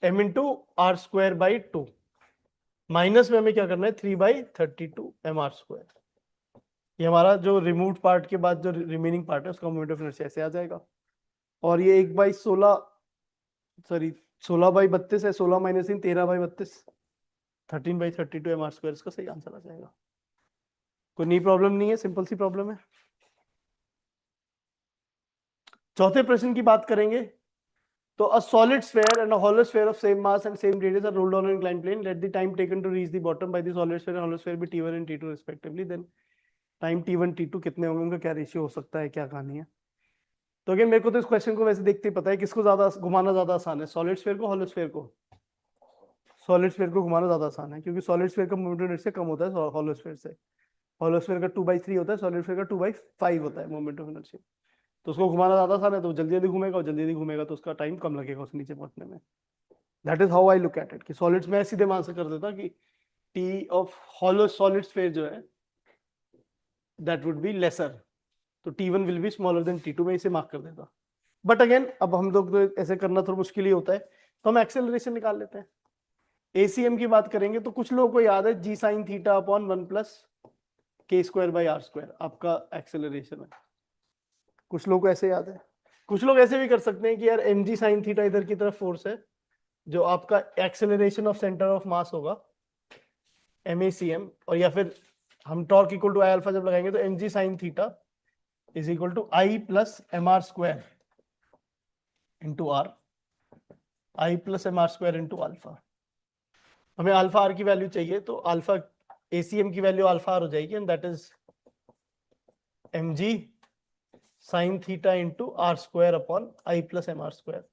m into R square by 2, minus में हमें क्या करना है 3/32 m r स्क्वायर। ये हमारा जो रिमूव्ड पार्ट के बाद जो रिमेनिंग पार्ट है उसका मोमेंट ऑफ इनर्शिया ऐसे आ जाएगा। और ये 1/16 सॉरी 16/32 है, 16 माइनस 3 13/32, 13/32 m r स्क्वायर इसका सही आंसर आ जाएगा। कोई नई प्रॉब्लम नहीं है, सिंपल सी प्रॉब्लम है। चौथे प्रश्न की बात करेंगे तो a solid sphere and a hollow sphere of same mass and same radius are rolled on an inclined plane. Let the time taken to reach the bottom by the solid sphere and hollow sphere be t1 and t2 respectively. Then time t1 t2 कितने होंगे, उनका क्या रेशियो हो सकता है, क्या कहानी है। तो अगेन मेरे को तो इस क्वेश्चन को वैसे देखते ही पता है किसको ज्यादा घुमाना ज्यादा आसान है, सॉलिड स्फीयर को, हॉलो स्फीयर को। सॉलिड स्फीयर को घुमाना ज्यादा आसान है क्योंकि सॉलिड स्फीयर का मोमेंट ऑफ इनर्शिया कम होता है हॉलो स्फीयर से। हॉलो स्फीयर का 2/3 होता है, सॉलिड स्फीयर का 2/5 होता है मोमेंट ऑफ इनर्शिया। तो उसको घुमाना ज्यादा आसान है, तो जल्दी जल्दी घूमेगा, और जल्दी जल्दी घूमेगा तो उसका टाइम कम लगेगा उसके नीचे पहुंचने में। That is how I look at it कि सॉलिड्स में सीधे आंसर कर देता कि T of hollow solid sphere जो है दैट वुड बी लेसर, तो t1 will be smaller than t2 में इसे मार्क कर देता। बट अगेन अब हम लोग तो ऐसे करना थोड़ा मुश्किल ही होता है, तो हम एक्सेलरेशन निकाल लेते हैं। ACM की बात करेंगे तो कुछ लोगों को याद है g sin theta upon 1 plus k square by r square आपका एक्सेलरेशन है। कुछ लोगों को ऐसे याद है, कुछ लोग ऐसे भी कर सकते हैं कि यार mg sin थीटा इधर की तरफ फोर्स है, जो आपका acceleration of centre of mass होगा MACM, और या फिर हम torque equal to I alpha जब लगाएंगे तो mg sin theta is equal to I plus mr square into R, I plus mr square into alpha. हमें अल्फा आर की वैल्यू चाहिए, तो अल्फा ACM की वैल्यू अल्फा आर हो जाएगी, and that is mg sin theta into R square upon I plus mr square.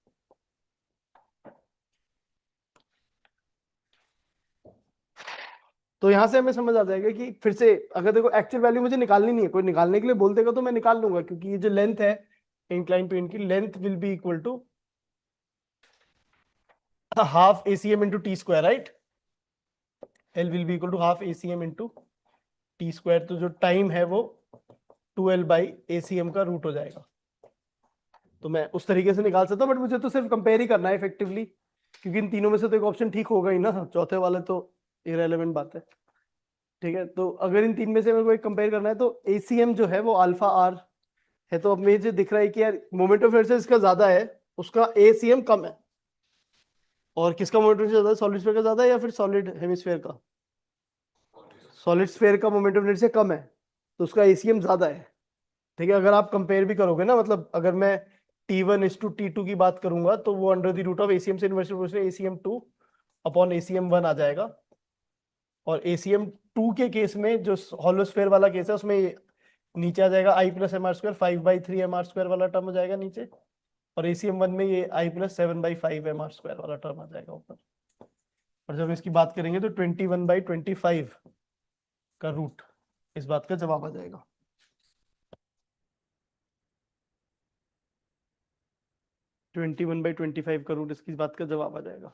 तो यहां से हमें समझ आ जाएगा कि फिर से अगर देखो एक्चुअल वैल्यू मुझे निकालनी नहीं है, कोई निकालने के लिए बोल देगा तो मैं निकाल लूंगा, क्योंकि ये जो लेंथ है इंक्लाइन प्लेन की, length will be equal to half ACM into T square, right. L will be equal to half ACM into T square, तो जो टाइम है वो 2L/ACM का रूट हो जाएगा। तो मैं उस तरीके से निकाल सकता हूँ, बट मुझे तो सिर्फ कंपेयर ही करना है इफेक्टिवली, क्योंकि इन तीनों में से तो एक ऑप्शन ठीक होगा ही ना, चौथे वाले तो इररेलेवेंट बात है। ठीक है, तो अगर इन तीन में से मेरे को एक कंपेयर करना है तो ACM जो है वो अल्फा आर है, तो अब मुझे जो दिख रहा है कि यार मोमेंट ऑफ इनर्शिया इसका ज्यादा है, उसका ACM कम है। और किसका मोमेंट ऑफ इनर्शिया ज्यादा है, सॉलिड स्फीयर का ज्यादा है या फिर सॉलिड हेमिस्फीयर का? सॉलिड स्फीयर का मोमेंट ऑफ इनर्शिया कम है, तो उसका ACM ज्यादा है। ठीक है, अगर आप कंपेयर भी करोगे ना, मतलब अगर मैं T1 इज टू T2 की बात करूंगा तो वो under the root of ACM से inverse proportional ACM2 upon ACM1 आ जाएगा। और ACM2 के केस में जो हॉलो स्फीयर वाला केस है उसमें नीचे आ जाएगा I plus mr square 5/3 mr square वाला टर्म हो जाएगा नीचे, और ACM1 में ये I प्लस 7/5 mr स्क्वायर वाला टर्म आ जाएगा ऊपर। और जब इसकी बात करेंगे तो 21/25 का रूट इस बात का जवाब आ जाएगा। 21/25 का रूट इसकी बात का जवाब आ जाएगा।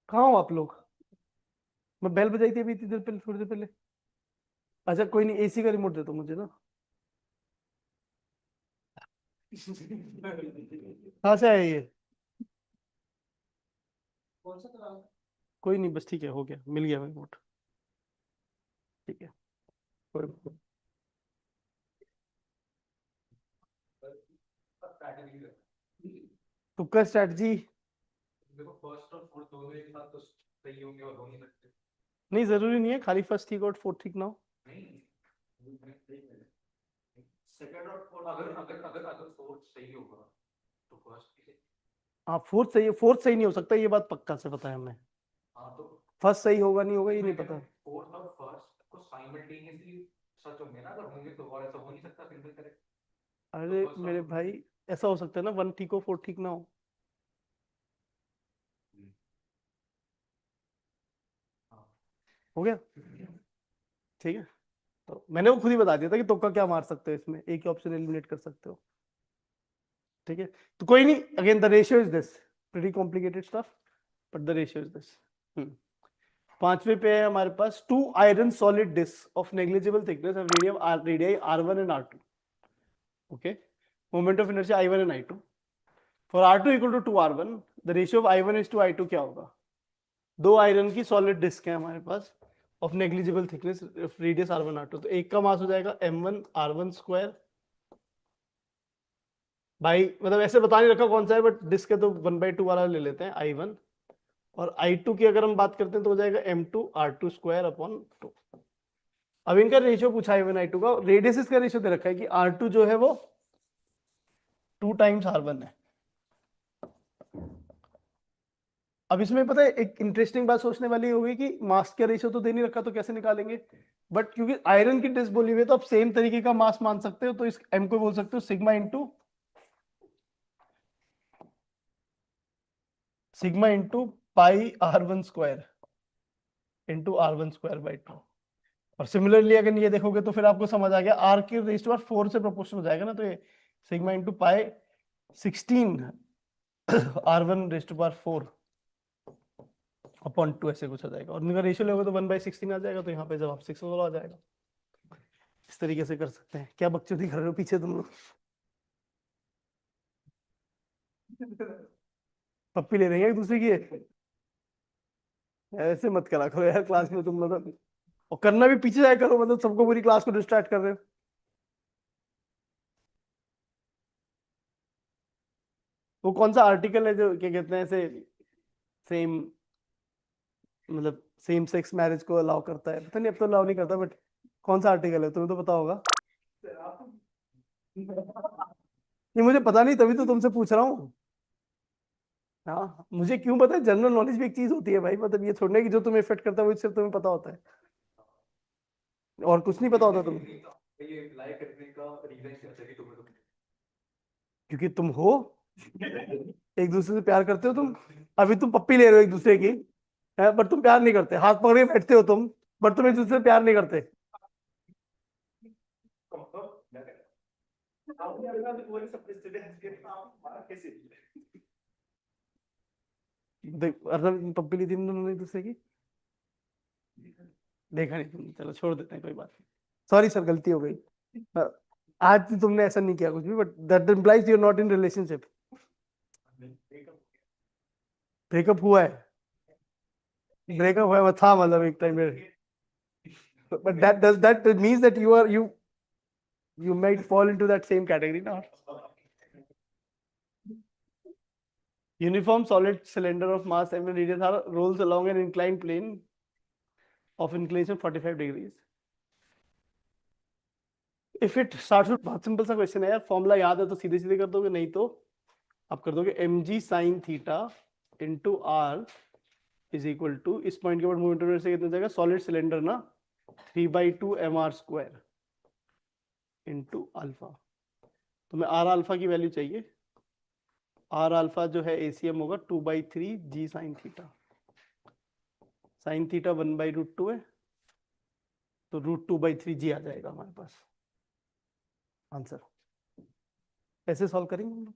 कहाँ हो आप लोग? मैं बेल बजाई थी अभी इतनी देर पहले, थोड़ी देर पहले। अच्छा कोई नहीं, AC का रिमोट दे दो मुझे ना। कहाँ से आया ये? कोई नहीं, बस ठीक है, हो गया, मिल गया रिमोट। ठीक है, कोई तुक्का स्ट्रैटेजी नहीं, जरूरी नहीं है खाली फर्स्ट ठीक और फोर्थ ठीक ना हो। हाँ फोर्थ सही है, फोर्थ सही नहीं हो सकता, ये बात पक्का से पता है हमें। फर्स्ट सही होगा नहीं होगा ये नहीं पता। अरे मेरे भाई, ऐसा हो सकता है ना, वन ठीक हो फोर ठीक ना हो। हो गया, ठीक है। तो मैंने वो खुद ही बता दिया था कि तुक्का क्या मार सकते हो, इसमें एक ही ऑप्शन एलिमिनेट कर सकते हो। ठीक है, तो कोई नहीं, again the ratio is this, pretty complicated stuff but the ratio is this. पांचवे पे है हमारे पास two iron solid disc of negligible thickness and radius R1 and R2। Okay, moment of inertia I1 and I2 for R2 equal to 2R1, the ratio of I1 is to I2 क्या होगा? दो आयरन की सॉलिड डिस्क है हमारे पास of negligible thickness, radius R1 R2, तो एक का मास हो जाएगा M1 R1 स्क्वायर भाई, मतलब ऐसे बता नहीं रखा कौन सा है, बट डिस्क है तो 1/2 वाला ले लेते हैं I1, और I2 की अगर हम बात करते हैं तो हो जाएगा M2 R2 स्क्वायर अपॉन 2। अब इनका रेशियो पूछा है I1 I2 का, रेडियस का रेशियो दे रखा है कि R2 जो है वो 2 टाइम्स R1 है। अब इसमें पता है एक इंटरेस्टिंग बात सोचने वाली होगी कि मास का रेशियो तो दे नहीं रखा तो कैसे निकालेंगे, बट क्योंकि आयरन की डिस्क बोली हुई है तो आप सेम तरीके का मास मान सकते हो, तो इस M को बोल सकते हो sigma into pi R1 square into R1 square by 2। और सिमिलरली अगर ये देखोगे तो फिर आपको समझ आ गया, R की रेज़ टू पावर 4 से प्रोपोर्शनल हो जाएगा ना, तो ये sigma into pi 16 R1 raise to power 4 upon 2 ऐसे कुछ आ जाएगा, और इनका रेशियो लोगे तो 1/16 आ जाएगा, तो यहाँ पे जवाब 6 वाला आ जाएगा। इस तरीके से कर सकते हैं। क्या बकचोदी कर रहे हो पीछे तुम लोग? पप्पी ले रही है एक दूसरे की? ऐसे मत करा करो यार क्लास में तुम लोग, और करना भी पीछे जाया करो, मतलब सबको पूरी क्लास को डिस्ट्रैक्ट कर रहे हो। वो कौन सा आर्टिकल है जो क्या कहते हैं ऐसे सेम, मतलब सेम सेक्स मैरिज को अलाउ करता है? पता नहीं, अब तो अलाउ नहीं करता, बट कौन सा आर्टिकल है तुम्हें तो पता होगा। ये मुझे पता नहीं, तभी तो तुमसे पूछ रहा हूँ। हाँ, मुझे क्यों पता है, जनरल नॉलेज भी एक चीज होती है भाई, मतलब ये छोड़ने की जो तुम्हें इफेक्ट करता है वो सिर्फ तुम्हें पता होता है, और कुछ नहीं पता होता तुम्हें, क्योंकि तुम हो, एक दूसरे से प्यार करते हो तुम। अभी तुम पप्पी ले रहे हो एक दूसरे की है, बट तुम प्यार नहीं करते, हाथ पकड़ के बैठते हो तुम, बट तुम एक दूसरे से प्यार नहीं करते। मतलब पप्पी ली थी तुम दोनों ने एक दूसरे की? देखा नहीं तुमने, चलो छोड़ देते हैं, कोई बात नहीं, सॉरी सर, गलती हो गई। आज तो तुमने ऐसा नहीं किया कुछ भी, but that implies you are not in relationship. Breakup हुआ है? ब्रेकअप हुआ है था, मतलब एक टाइम में, but that means that you might fall into that same category now. Uniform solid cylinder of mass m and radius r rolls along an inclined plane of inclination 45 degrees. If it starts with, बहुत सिंपल सा क्वेश्चन है यार, फॉर्मूला याद है तो सीधे सीधे कर दोगे, नहीं तो आप कर दोगे mg sin theta into R is equal to, इस पॉइंट के बाद मूवमेंट से कितना जाएगा, सॉलिड सिलेंडर ना, 3/2 mr स्क्वायर इंटू अल्फा। तुम्हें आर अल्फा की वैल्यू चाहिए, आर अल्फा जो है एसीएम होगा 2/3 जी साइन थीटा, साइन थीटा 1/√2 है, तो √2/3 जी आ जाएगा हमारे पास आंसर। ऐसे सॉल्व करेंगे हम लोग।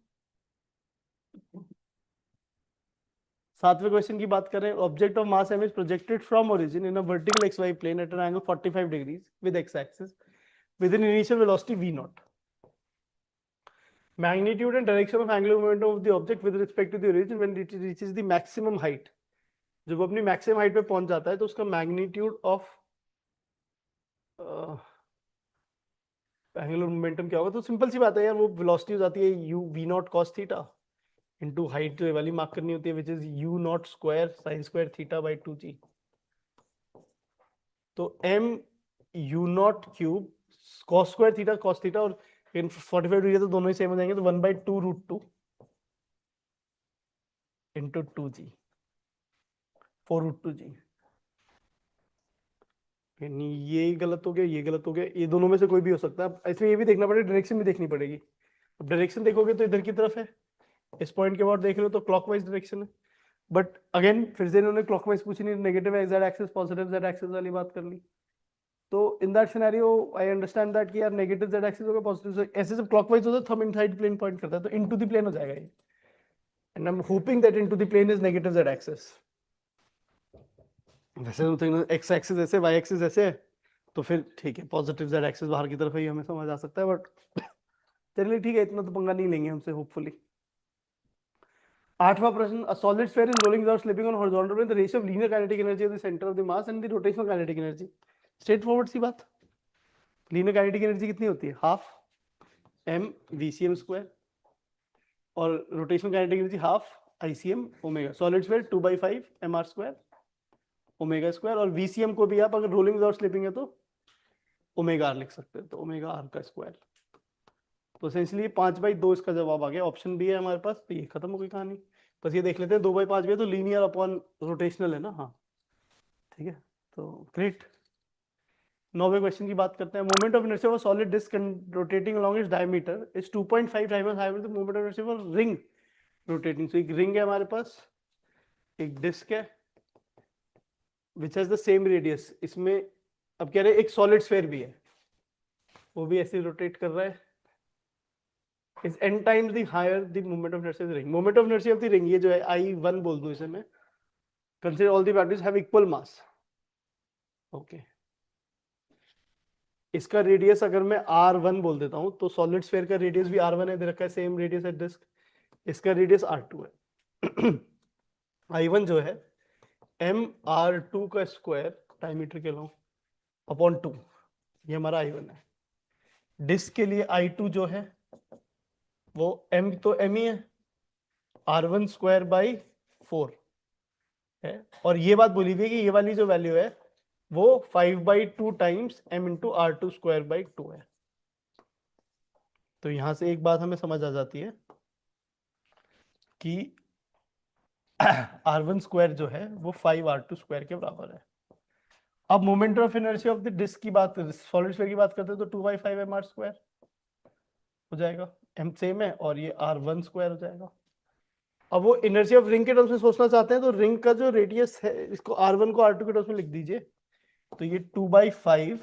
सातवें क्वेश्चन की बात करें, object of mass m is projected from origin in a vertical xy plane at an angle 45 degrees with x axis with an initial velocity v0। Magnitude and direction of angular momentum of the object with respect to the origin when it reaches the maximum height। जब वो अपनी मैक्सिमम हाइट पे पहुंच जाता है तो उसका मैग्नीट्यूड ऑफ एंगुलर मोमेंटम क्या होगा, तो सिंपल सी बात है यार, वो वेलोसिटी हो जाती है u v0 cos theta into height जो वाली मार्क करनी होती है which is u0 square sin square theta by 2g। तो m u0 cube cos square theta cos theta, और 45 डिग्री तो दोनों ही सेम हो जाएंगे, तो 1/2√2 इंटू 2g 4√2g। ये गलत हो गया, ये गलत हो गया, ये दोनों में से कोई भी हो सकता है, इसमें ये भी देखना पड़ेगा, डायरेक्शन भी देखनी पड़ेगी। अब डायरेक्शन देखोगे तो इधर की तरफ है, इस पॉइंट के बाद देख रहे हो तो क्लॉकवाइज डायरेक्शन है, बट अगेन फिर से इन्होंने क्लॉकवाइज पूछी नहीं, negative Z axis positive Z axis वाली बात कर ली। तो in that scenario I understand that कि यार नेगेटिव z एक्सिस होगा, पॉजिटिव ऐसे जब क्लॉकवाइज होता है थंब इनसाइड प्लेन पॉइंट करता है, तो इनटू द प्लेन हो जाएगा ये, and I am hoping that into the plane is negative z axis. वैसे तो x एक्सिस ऐसे y एक्सिस ऐसे है, तो फिर ठीक है, पॉजिटिव z एक्सिस बाहर की तरफ ही हमें समझ आ सकता है, बट चलिए ठीक है, इतना तो पंगा नहीं लेंगे हमसे होपफुली। आठवां प्रश्न, a solid sphere is rolling without slipping on horizontal plane, the ratio of linear kinetic energy of the centre of the mass and the rotational kinetic energy. Straightforward सी बात। लीनियर काइनेटिक एनर्जी कितनी होती है? हाफ m vcm स्क्वायर, और rotational kinetic energy half ICM omega. Solid sphere 2/5 mr square omega square, और VCM को भी आप अगर रोलिंग विदाउट स्लिपिंग है तो ओमेगा r लिख सकते हैं, तो ओमेगा r का स्क्वायर। तो एसेंशियली 5/2 इसका जवाब आ गया। ऑप्शन बी है हमारे पास, तो ये खत्म हो गई कहानी। बस ये देख लेते हैं 2/5 भी है तो लीनियर अपॉन रोटेशनल है ना, हाँ ठीक है, तो ग्रेट। 9वें क्वेश्चन की बात करते हैं। Moment of inertia for solid disc rotating along its diameter is 2.5 times higher than the moment of inertia for ring rotating. So एक रिंग है हमारे पास, एक डिस्क है which has the same radius. इसमें अब कह रहे हैं एक सॉलिड स्फीयर भी है, वो भी ऐसे रोटेट कर रहा है, is n times the higher the moment of inertia of the ring. Moment of inertia of the ring, ये जो है I1 बोल दूं इसे मैं, consider all the batteries have equal mass. Okay. इसका रेडियस अगर मैं R1 बोल देता हूं तो सॉलिड स्फीयर का रेडियस भी R1 है, दे रखा है सेम रेडियस है डिस्क, इसका रेडियस R2 है। I1 जो है mR2 का स्क्वायर डायमीटर के लॉन्ग अपॉन 2, ये हमारा I1 है। डिस्क के लिए I2 जो है वो m तो m ही है, R1 स्क्वायर बाई 4 है, और ये बात बोली हुई है कि ये वाली जो वैल्यू है वो 5/2 times m into R2 square by 2 है। तो यहां से एक बात हमें समझ आ जाती है कि R1 स्क्वायर जो है वो 5R2 स्क्वायर के बराबर है। अब moment of inertia of the disc की बात, सॉलिड स्फीयर की बात करते हैं, तो 2/5 mr स्क्वायर हो जाएगा, m सेम है, और ये R1 स्क्वायर हो जाएगा। अब वो इनर्शिया ऑफ रिंग के टर्म्स में सोचना चाहते हैं, तो रिंग का जो रेडियस है इसको R1 को R2 के टर्म्स में लिख दीजिए, तो ये 2/5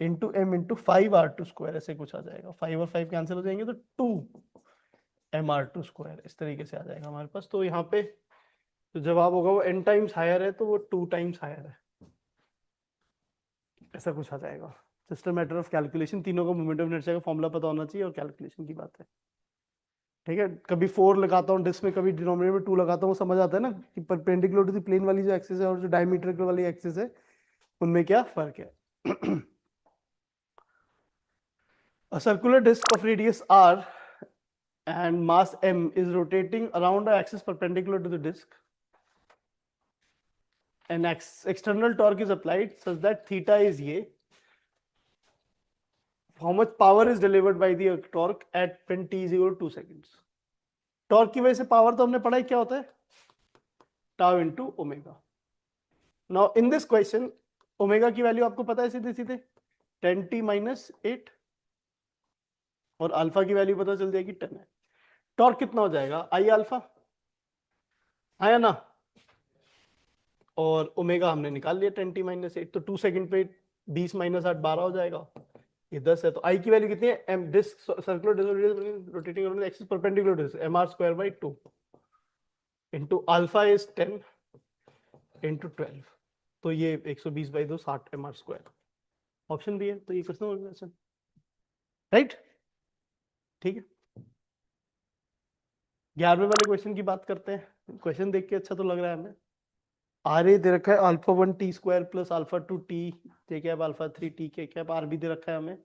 into m into 5R2 square ऐसे कुछ आ जाएगा। 5 और 5 कैंसिल हो जाएंगे तो 2mR2 स्क्वायर इस तरीके से आ जाएगा हमारे पास। तो यहाँ पे जो जवाब होगा वो n टाइम्स हायर है, तो वो 2 टाइम्स हायर है, ऐसा कुछ आ जाएगा। Just a matter of calculation, तीनों का मोमेंट ऑफ इनर्शिया का फॉर्मूला पता होना चाहिए और कैलकुलेशन की बात है, ठीक है। कभी 4 लगाता हूँ डिस्क में, कभी डिनोमिनेटर में 2 लगाता हूँ, समझ आता है ना कि परपेंडिकुलर टू द प्लेन वाली जो एक्सिस है और जो डायमीटर वाली एक्सिस है उनमें क्या फर्क है। A circular disc of radius r and mass m is rotating around the axis perpendicular to the disc. An external torque is applied such that theta is ये. How much power is delivered by the torque at when t is equal to 2 seconds? Torque की वजह से पावर तो हमने पढ़ा है क्या होता है, tau into omega. Now in this question omega की वैल्यू आपको पता है सीधे सीधे 10t माइनस 8, और अल्फा की वैल्यू पता चल जाएगी 10 है। टॉर्क कितना हो जाएगा, आई अल्फा आया ना, और ओमेगा हमने निकाल लिया 10t माइनस 8, तो 2 सेकंड पे 20 माइनस 8 12 हो जाएगा, ये 10 है। तो आई की वैल्यू कितनी है, M disc circular disc rotating around the axis perpendicular to this mr square by 2 into alpha is 10 into 12, तो ये 120/2 60 mr स्क्वायर। ऑप्शन भी है, तो ये क्वेश्चन हो गया राइट, ठीक है। 11वें वाले क्वेश्चन की बात करते हैं। क्वेश्चन देख के अच्छा तो लग रहा है हमें। आर ए दे रखा है alpha 1 T square plus alpha 2 T के कैप अल्फा 3 टी के कैप, आर बी दे रखा है हमें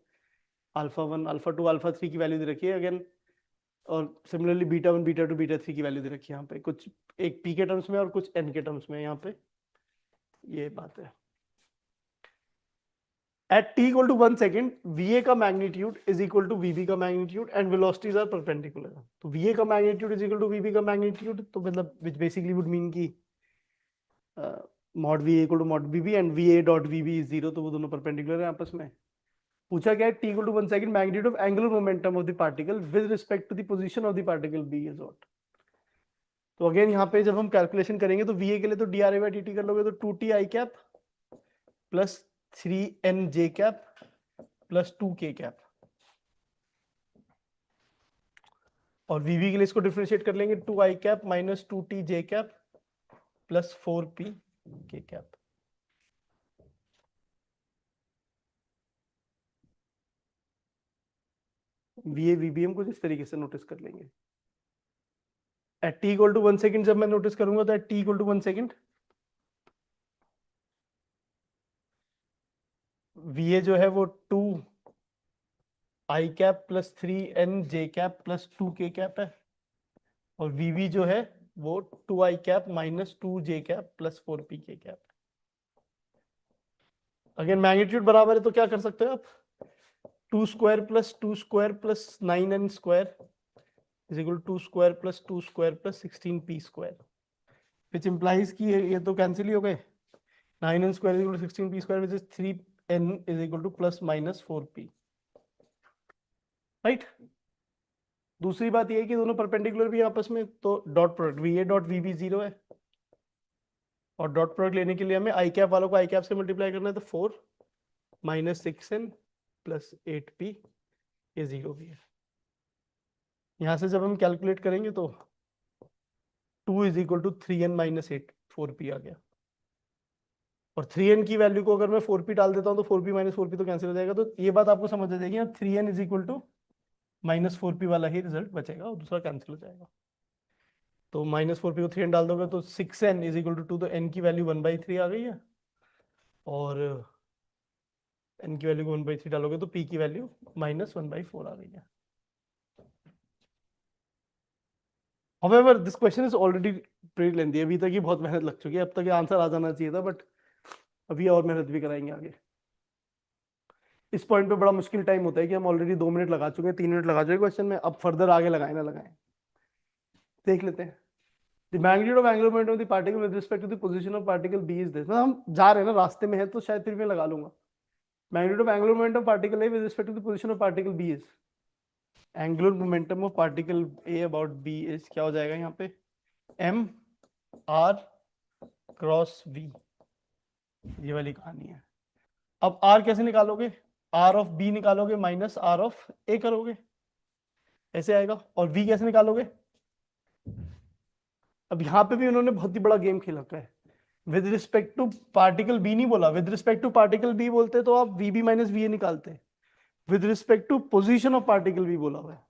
अल्फा 1 अल्फा 2 अल्फा 3 की वैल्यू दे रखी है अगेन, और सिमिलरली बीटा 1 बीटा 2 बीटा 3 की वैल्यू दे रखी है यहाँ पे, कुछ एक पी के टर्म्स में और कुछ एन के टर्म्स में, यहाँ पे ये बात है। At t equal to 1 second, VA का magnitude is equal to VB का magnitude and velocities are perpendicular. तो VA का magnitude is equal to VB का मैग्नीट्यूड, तो मतलब which basically would mean कि mod VA equal to mod VB and VA dot VB is 0, तो वो दोनों परपेंडिकुलर है आपस में। पूछा क्या है, t equal to 1 second magnitude of angular momentum of the particle with respect to the position of the particle B is what. तो अगेन यहाँ पे जब हम कैलकुलेशन करेंगे तो VA के लिए तो dRA/dt कर लोगे तो 2t i cap plus 3n j cap plus 2k cap, और वीवी के लिए इसको डिफरेंशिएट कर लेंगे 2i cap minus 2t j cap plus 4p k cap. VA VBM को इस तरीके से नोटिस कर लेंगे। At t equal to 1 second जब मैं नोटिस करूंगा तो at t equal to 1 second VA जो है वो 2 i cap plus 3n j cap plus 2k cap है, और वीवी जो है वो 2i cap minus 2j cap plus 4pk cap. अगर मैग्नीट्यूड बराबर है तो क्या कर सकते हो आप, 2 square plus 9n square is equal 2 square plus 16p square, which implies कि ये तो कैंसिल ही हो गए। 9n square is equal to 16p square which is 3n is equal to plus minus 4p, right. दूसरी बात ये है कि दोनों परपेंडिकुलर भी आपस में, तो dot product V A dot V B 0 है, और डॉट प्रोडक्ट लेने के लिए हमें आई कैप वालों को आई कैप से मल्टीप्लाई करना है, तो 4 माइनस 6n प्लस 8p ये 0 भी है। यहां से जब हम कैलकुलेट करेंगे तो 2 is equal to 3n minus 8 4p आ गया, और 3n की वैल्यू को अगर मैं 4p डाल देता हूं तो 4p माइनस 4p तो कैंसिल हो जाएगा, तो ये बात आपको समझ आ जाएगी। 3n is equal to minus 4p वाला ही रिजल्ट बचेगा और दूसरा कैंसिल हो जाएगा। तो माइनस 4p को 3n डाल दोगे तो 6n इज इक्वल टू 2, तो n की वैल्यू 1/3 आ गई है, और n की वैल्यू को 1/3 डालोगे तो p की वैल्यू माइनस 1/4 आ गई है। However, this question is already pretty lengthy. अभी तक ही बहुत मेहनत लग चुकी है, अब तक आंसर आ जाना चाहिए था, बट अभी और मेहनत भी कराएंगे आगे। इस पॉइंट पे बड़ा मुश्किल टाइम होता है कि हम ऑलरेडी 2 मिनट लगा चुके हैं, 3 मिनट लगा चुके हैं क्वेश्चन में, अब फर्दर आगे लगाए ना लगाएं, देख लेते हैं। The magnitude of angular momentum of the particle with respect to the position of particle B is this. हम जा रहे हैं ना, रास्ते में है तो शायद फिर मैं लगा लूंगा। Magnitude of angular momentum of particle A with respect to the position of particle B is, angular momentum of particle A about B is क्या हो जाएगा यहाँ पे, m r क्रॉस v, ये वाली कहानी है। अब r कैसे निकालोगे, r ऑफ b निकालोगे माइनस r ऑफ a करोगे, ऐसे आएगा। और v कैसे निकालोगे, अब यहां पे भी उन्होंने बहुत ही बड़ा गेम खेल रखा है। With respect to particle B नहीं बोला, with respect to particle B बोलते तो आप V B minus V A निकालते, with respect to position of particle B बोला हुआ है,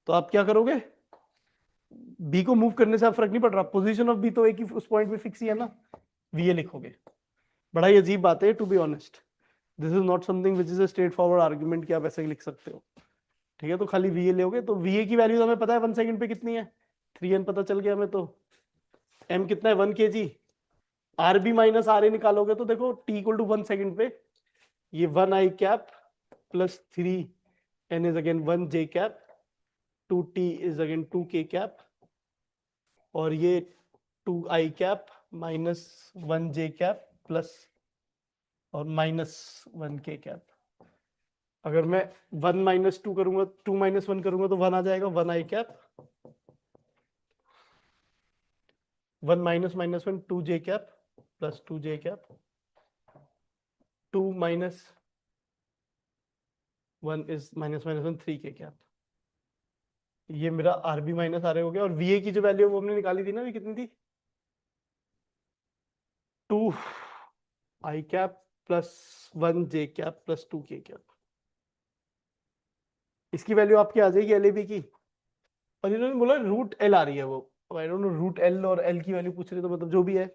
तो आप क्या करोगे, बी को मूव करने से आप फर्क नहीं पड़ रहा, पोजीशन ऑफ बी तो एक ही उस पॉइंट पे फिक्स ही है ना, वी ए लिखोगे। बड़ा ही अजीब बात है, to be honest, this is not something which is a straightforward argument कि आप ऐसे ही लिख सकते हो, ठीक है। तो खाली वी ए लोगे, तो वी ए की वैल्यू हमें पता है 1 सेकंड पे कितनी है, 3n पता चल गया हमें, तो m कितना है 1 kg, R B minus R A निकालोगे तो देखो t इक्वल टू 1 सेकंड पे ये 1 i cap plus 3n is again 1 j cap, 2t is again 2k cap, और ये 2 i cap minus 1 j cap plus और माइनस 1 k कैप। अगर मैं 1 माइनस 2 करूंगा, 2 माइनस 1 करूंगा तो 1 आ जाएगा, 1 i cap, 1 minus minus 1 2 j cap plus 2 j cap, 2 minus 1 is minus minus 1 3 k cap. ये मेरा R B minus R A हो गया, और वी ए की जो वैल्यू वो हमने निकाली थी ना, अभी कितनी थी, 2 i cap plus 1 j cap plus 2 k cap. इसकी वैल्यू आपकी आ जाएगी एल ए बी की, और इन्होंने बोला रूट एल आ रही है, वो I don't know root L और एल की वैल्यू पूछ रही, तो मतलब जो भी है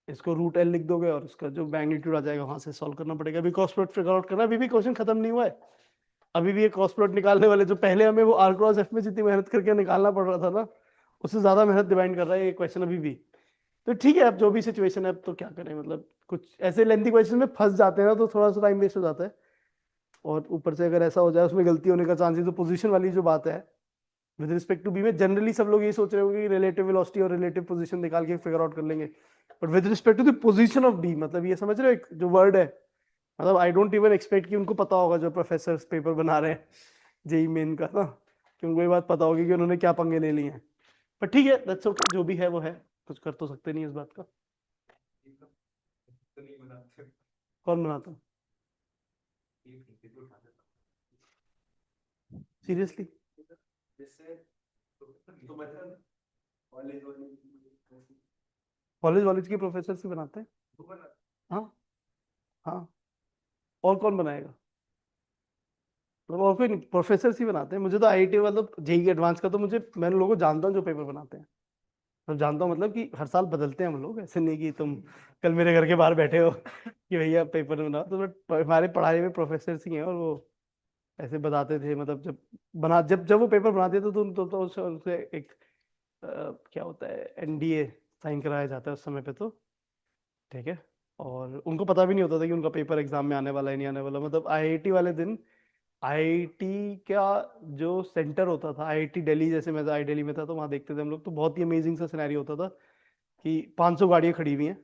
इसको रूट एल लिख दोगे, और इसका जो मैग्नीट्यूड आ जाएगा वहां से सॉल्व करना पड़ेगा। अभी क्रॉस प्रोडक्ट फिगर आउट करना, अभी भी क्वेश्चन खत्म नहीं हुआ है, अभी भी ये क्रॉस प्रोडक्ट निकालने वाले, जो पहले हमें वो आर क्रॉस एफ में जितनी मेहनत करके निकालना पड़ रहा था ना, उससे ज्यादा मेहनत डिमांड कर रहा है ये क्वेश्चन अभी भी। तो ठीक है, अब जो भी सिचुएशन है, अब तो क्या करें, मतलब कुछ ऐसे लेंथी क्वेश्चन में फंस जाते हैं ना, तो थोड़ा सा टाइम वेस्ट हो जाता है, और ऊपर से अगर ऐसा हो जाए उसमें गलती होने का चांसेस, तो पोजीशन वाली जो बात है विद रिस्पेक्ट टू बी में जनरली सब लोग ये सोच रहे होंगे कि रिलेटिव वेलोसिटी और रिलेटिव पोजीशन निकाल के फिगर आउट कर लेंगे, but with respect to the position of B, मतलब ये समझ रहे हो एक जो वर्ड है, मतलब आई डोंट इवन एक्सपेक्ट कि उनको पता होगा जो प्रोफेसर पेपर बना रहे हैं जेई मेन का ना, कि उनको ये बात पता होगी कि उन्होंने क्या पंगे ले लिए हैं, पर ठीक है, दैट्स ओके, जो भी है वो है, कुछ कर तो सकते नहीं इस बात का। कौन बनाता है? सीरियसली? कॉलेज के प्रोफेसर से बनाते हैं? हाँ हाँ। और कौन बनाएगा? मतलब और कोई नहीं, प्रोफेसर ही बनाते हैं। मुझे तो आईआईटी मतलब जेईई एडवांस का तो मुझे, मैं उन लोगों को जानता हूँ जो पेपर बनाते हैं। तो जानता हूँ मतलब कि हर साल बदलते हैं हम लोग, ऐसे नहीं कि तुम कल मेरे घर के बाहर बैठे हो कि भैया पेपर बनाओ। तो हमारे पढ़ाई में प्रोफेसर ही हैं, और वो ऐसे बताते थे। मतलब जब वो पेपर बनाते थे तो उनसे एक क्या होता है, एनडीए साइन कराया जाता है उस समय पे। तो ठीक है। और उनको पता भी नहीं होता था कि उनका पेपर एग्जाम में आने वाला है नहीं आने वाला। मतलब आईआईटी वाले दिन, आईआईटी का जो सेंटर होता था, आईआईटी दिल्ली, जैसे मैं आई दिल्ली में था तो वहां देखते थे हम लोग, तो बहुत ही अमेजिंग सा सिनेरियो होता था कि 500 गाड़ियां खड़ी हुई हैं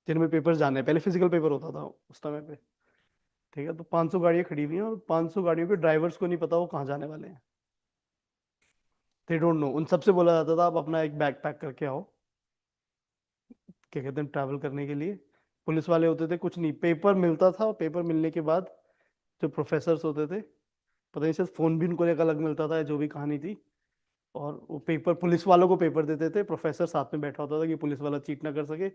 जिनमें पेपर जाने हैं। पहले फिजिकल पेपर होता था उस समय पे। ठीक है। तो 500 गाड़ियां खड़ी हुई हैं, और 500 गाड़ियों के ड्राइवर्स को नहीं पता वो कहाँ जाने वाले हैं। They don't know. उन सबसे बोला जाता था आप अपना एक बैग पैक करके आओ, क्या कहते हैं, ट्रैवल करने के लिए। पुलिस वाले होते थे, कुछ नहीं, पेपर मिलता था। और पेपर मिलने के बाद जो प्रोफेसर्स होते थे, पता नहीं शायद फोन भी उनको एक अलग मिलता था, जो भी कहानी थी। और वो पेपर, पुलिस वालों को पेपर देते थे, प्रोफेसर साथ में बैठा होता था कि पुलिस वाला चीट ना कर सके,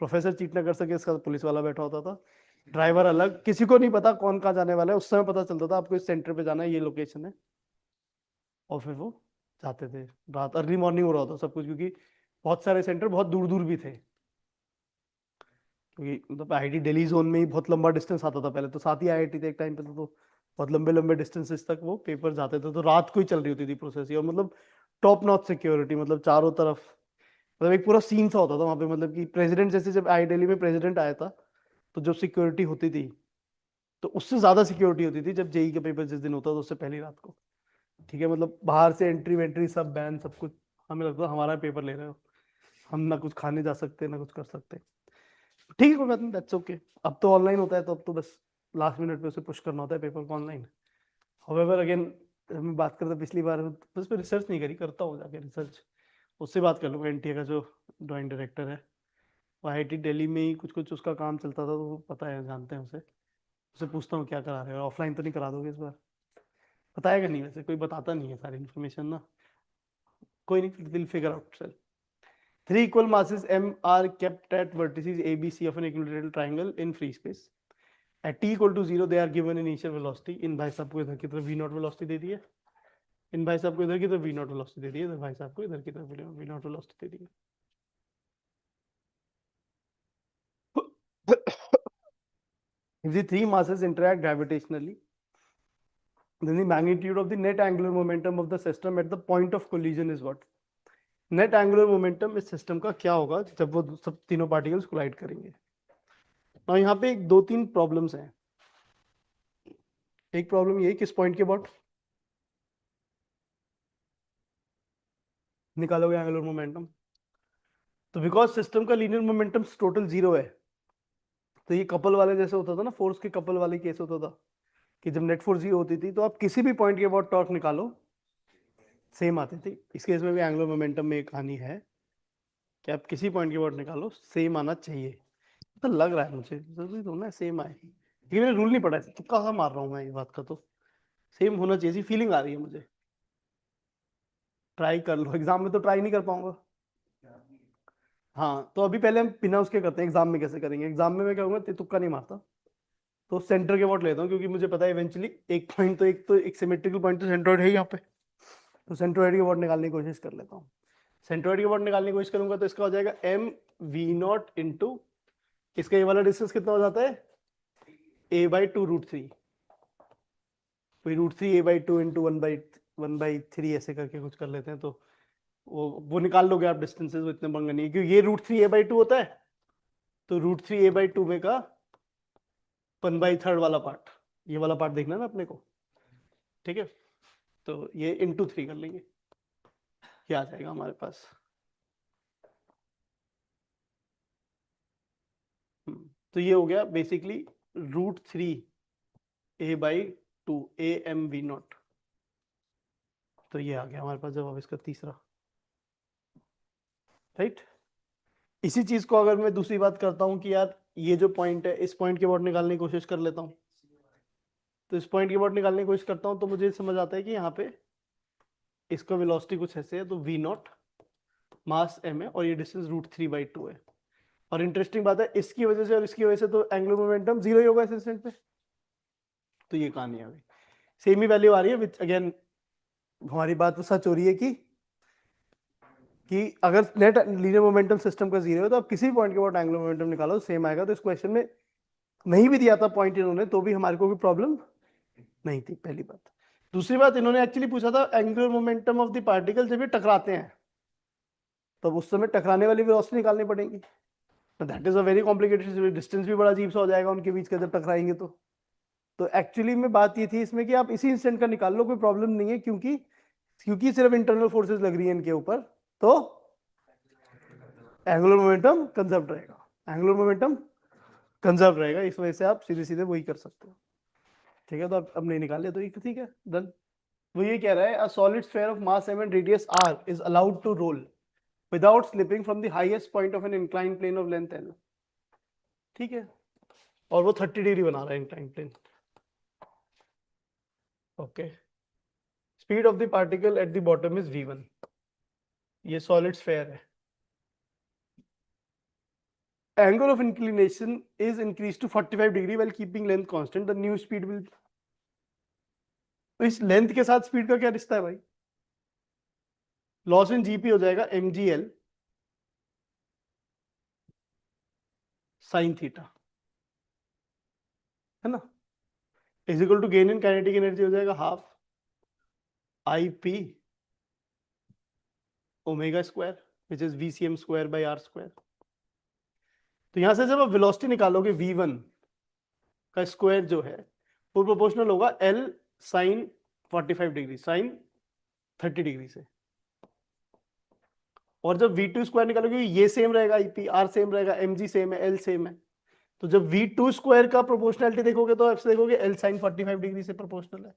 प्रोफेसर चीट ना कर सके, इसका पुलिस वाला बैठा होता था। ड्राइवर अलग, किसी को नहीं पता कौन कहाँ जाने वाला है। उस समय पता चलता था आपको इस सेंटर पे जाना है, ये लोकेशन है। और फिर वो जाते थे। रात अर्ली मॉर्निंग हो रहा होता सब कुछ, क्योंकि बहुत सारे सेंटर बहुत दूर दूर भी थे। क्योंकि मतलब आईआईटी दिल्ली जोन में ही बहुत लंबा डिस्टेंस आता था पहले तो। साथ ही आईआईटी थे एक टाइम पे। तो बहुत लंबे लंबे डिस्टेंसेस तक वो पेपर जाते थे। तो रात को ही चल रही होती थी प्रोसेस। और मतलब टॉप नॉच सिक्योरिटी, मतलब चारों तरफ, मतलब एक पूरा सीन सा होता था वहां पे। मतलब कि प्रेसिडेंट, जैसे जब आई दिल्ली में प्रेसिडेंट आया था, तो जो सिक्योरिटी होती थी, तो उससे ज्यादा सिक्योरिटी होती थी जब जेई का पेपर जिस दिन होता था उससे पहली रात को। ठीक है। मतलब बाहर से एंट्री वेंट्री सब बैन, सब कुछ। हमें लगता था हमारा पेपर ले रहे हो, हम ना कुछ खाने जा सकते ना कुछ कर सकते। ठीक है, कोई बात नहीं, दैट्स ओके। अब तो ऑनलाइन होता है, तो अब तो बस लास्ट मिनट पे उसे पुश करना होता है पेपर को ऑनलाइन। हाउएवर अगेन, हम बात करते पिछली बार, बस पे रिसर्च नहीं करी, करता हूँ जाके रिसर्च। उससे बात कर लूँगा, एनटीए का जो ड्राइंग डायरेक्टर है। वो आईआईटी दिल्ली में ही कुछ कुछ उसका काम चलता था, तो वो पता है, जानते हैं उसे। उससे पूछता हूँ क्या करा रहे हो, ऑफलाइन तो नहीं करा दोगे इस बार? बताएगा नहीं, वैसे कोई बताता नहीं है सारी इन्फॉर्मेशन ना। कोई नहीं, will figure out cell. Three equal masses m are kept at vertices a, b, c of an equilateral triangle in free space. At t equal to 0 they are given initial velocity. इन भाई साहब को इधर की तरफ v नॉट वेलोसिटी दे दी है, इन भाई साहब को इधर की तरफ v नॉट वेलोसिटी दे दी है, इधर भाई साहब को इधर की तरफ v नॉट वेलोसिटी दे दी है। If the three masses interact gravitationally, then the magnitude of the net angular momentum of the system at the point of collision is what? Net angular momentum इस सिस्टम का क्या होगा जब वो सब तीनों पार्टिकल्स कोलाइड करेंगे। और यहाँ पे एक दो तीन प्रॉब्लम्स हैं। एक प्रॉब्लम ये, किस पॉइंट के अबाउट निकालोगे एंगुलर मोमेंटम? तो बिकॉज सिस्टम का लीनियर मोमेंटम टोटल 0 है, तो ये कपल वाले जैसे होता था ना, फोर्स के कपल वाले केस होता था कि जब नेट फोर्स 0 होती थी तो आप किसी भी पॉइंट के अबाउट टॉर्क निकालो, सेम आती थी। इस केस में भी एंगुलर मोमेंटम में एक कहानी है कि आप किसी पॉइंट के अबाउट निकालो, सेम आना चाहिए। तो लग रहा है मुझे, जरूरी तो ना सेम आए, लेकिन मैंने रूल नहीं पढ़ा है, तुक्का सा मार रहा हूँ मैं ये बात का। तो सेम होना चाहिए, फीलिंग आ रही है मुझे। ट्राई कर लो, एग्जाम में तो ट्राई नहीं कर पाऊंगा। हाँ, तो अभी पहले हम बिना उसके करते हैं, एग्जाम में कैसे करेंगे। एग्जाम में मैं क्या कहूँगा, तुक्का नहीं मारता, तो सेंटर के वोट लेता हूँ, क्योंकि मुझे पता है इवेंचुअली एक पॉइंट तो एक सिमेट्रिकल पॉइंट तो सेंट्रोइड है यहाँ पे। तो सेंट्रोइड के वोट निकालने की कोशिश कर लेता हूँ। सेंट्रोइड के वोट निकालने की कोशिश करूंगा तो इसका हो जाएगा एम वी नॉट इंटू, इसका ये वाला डिस्टेंस कितना हो जाता है, a/2√3। √3 a/2 इंटू 1/3 ऐसे करके कुछ कर लेते हैं। तो वो निकाल लोगे आप डिस्टेंसेस, वो इतने पंगा नहीं है, क्योंकि ये √3 a/2 होता है। तो √3 a/2 में का 1/3 वाला पार्ट, ये वाला पार्ट देखना है ना अपने को। ठीक है, तो ये इंटू 3 कर लेंगे, ये आ जाएगा हमारे पास। तो ये हो गया बेसिकली √3 a/2 AmV0। तो ये आ गया हमारे पास जवाब इसका तीसरा, राइट। इसी चीज को अगर मैं दूसरी बात करता हूं कि यार ये जो पॉइंट है इस पॉइंट के अबाउट निकालने की कोशिश कर लेता हूँ। तो इस पॉइंट के अबाउट निकालने की कोशिश करता हूँ तो मुझे समझ आता है कि यहाँ पे इसका वेलोसिटी कुछ ऐसे है, तो वी नॉट मास m है और ये डिस्टेंस √3/2 है। और इंटरेस्टिंग बात है, इसकी वजह से और इसकी वजह से तो एंगुलर मोमेंटम जीरो ही होगा इस इंस्टेंट पे। तो ये कहानी आ गई, सेम ही वैल्यू आ रही है, विच अगेन हमारी बात तो सच हो रही है कि अगर नेट लीनियर मोमेंटम सिस्टम का जीरो है तो आप किसी पॉइंट के बाद एंगुलर मोमेंटम निकालो सेम आएगा। तो इस क्वेश्चन में नहीं भी दिया था पॉइंट इन्होंने तो भी हमारे को कोई प्रॉब्लम नहीं थी, पहली बात। दूसरी बात, इन्होंने एक्चुअली पूछा था angular momentum of the particle जब ये टकराते हैं, तब उस समय टकराने वाली वेलोसिटी निकालनी पड़ेगी। That is a very complicated, distance भी बड़ा अजीब सा हो जाएगा उनके बीच का जब टकराएंगे। तो एक्चुअली में बात ये थी इसमें कि आप इसी इंस्टेंट का निकाल लो, कोई प्रॉब्लम नहीं है, क्योंकि सिर्फ इंटरनल फोर्सेस लग रही है इनके ऊपर, तो एंगुलर मोमेंटम कंजर्व रहेगा, एंगुलर मोमेंटम कंजर्व रहेगा। इस वजह से आप सीधे सीधे वही कर सकते हो। ठीक है, तो अब नहीं निकाले तो ठीक है, डन। वो ये कह रहा है, अ solid sphere of mass m and radius r is allowed to roll without slipping from the highest point of an inclined plane of length l। ठीक है, और वो 30 डिग्री बना रहा है inclined plane. Okay, speed of the particle at the bottom is v1। ये सॉलिड स्फीयर है, angle of inclination is increased to 45 degree while keeping length constant, the new speed will। तो इस लेंथ के साथ स्पीड का क्या रिश्ता है भाई? लॉस इन जीपी हो जाएगा mgl sin थीटा, है ना, is equal to gain in kinetic energy हो जाएगा half IP omega square which is VCM square by R square. तो यहां से जब आप वेलोसिटी निकालोगे v1 का स्क्वायर जो है वो प्रोपोर्शनल होगा L sin 45 degree sin 30 degree से। और जब v2 स्क्वायर निकालोगे ये सेम रहेगा, IP R सेम रहेगा, mg सेम है, L सेम है। तो जब v2 स्क्वायर का प्रोपोर्शनलिटी देखोगे तो आप देखोगे L sin 45 डिग्री से प्रोपोर्शनल है।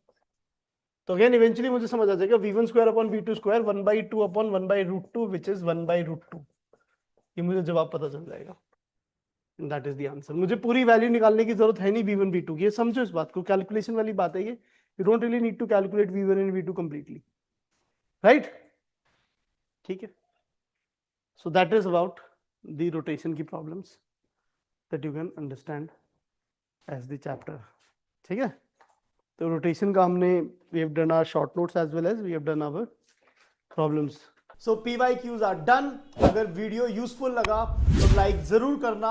तो अगेन इवेंचुअली मुझे समझ आ जाएगा v1 square upon v2 square 1/2 upon 1/√2 which is 1/√2। ये मुझे जवाब पता चल जाएगा, दैट इज द आंसर। मुझे पूरी वैल्यू निकालने की जरूरत है नहीं v1 v2 की, ये समझो इस बात को, कैलकुलेशन वाली बात है ये। You don't really need to calculate v1 and v2 completely, right? ठीक है, so that is about the rotation की problems that you can understand as the chapter. ठीक है, तो रोटेशन का हमने we have done our short notes as well as we have done our problems. So PYQs are done. अगर वीडियो यूजफुल लगा तो लाइक जरूर करना।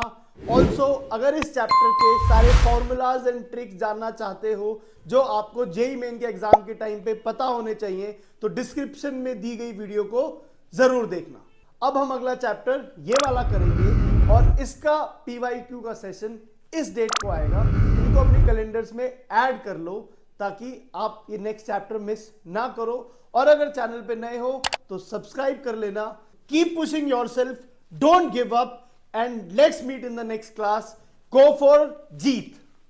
ऑल्सो अगर इस चैप्टर के सारे फॉर्मूलाज एंड ट्रिक्स जानना चाहते हो जो आपको जेईई मेन के एग्जाम के टाइम पे पता होने चाहिए तो डिस्क्रिप्शन में दी गई वीडियो को जरूर देखना। अब हम अगला चैप्टर ये वाला करेंगे और इसका PYQ का सेशन इस डेट को आएगा, इनको अपने कैलेंडर्स में ऐड कर लो ताकि आप ये नेक्स्ट चैप्टर मिस ना करो। और अगर चैनल पे नए हो तो सब्सक्राइब कर लेना। Keep pushing yourself, don't give up, and let's meet in the next class. Go for Jeet.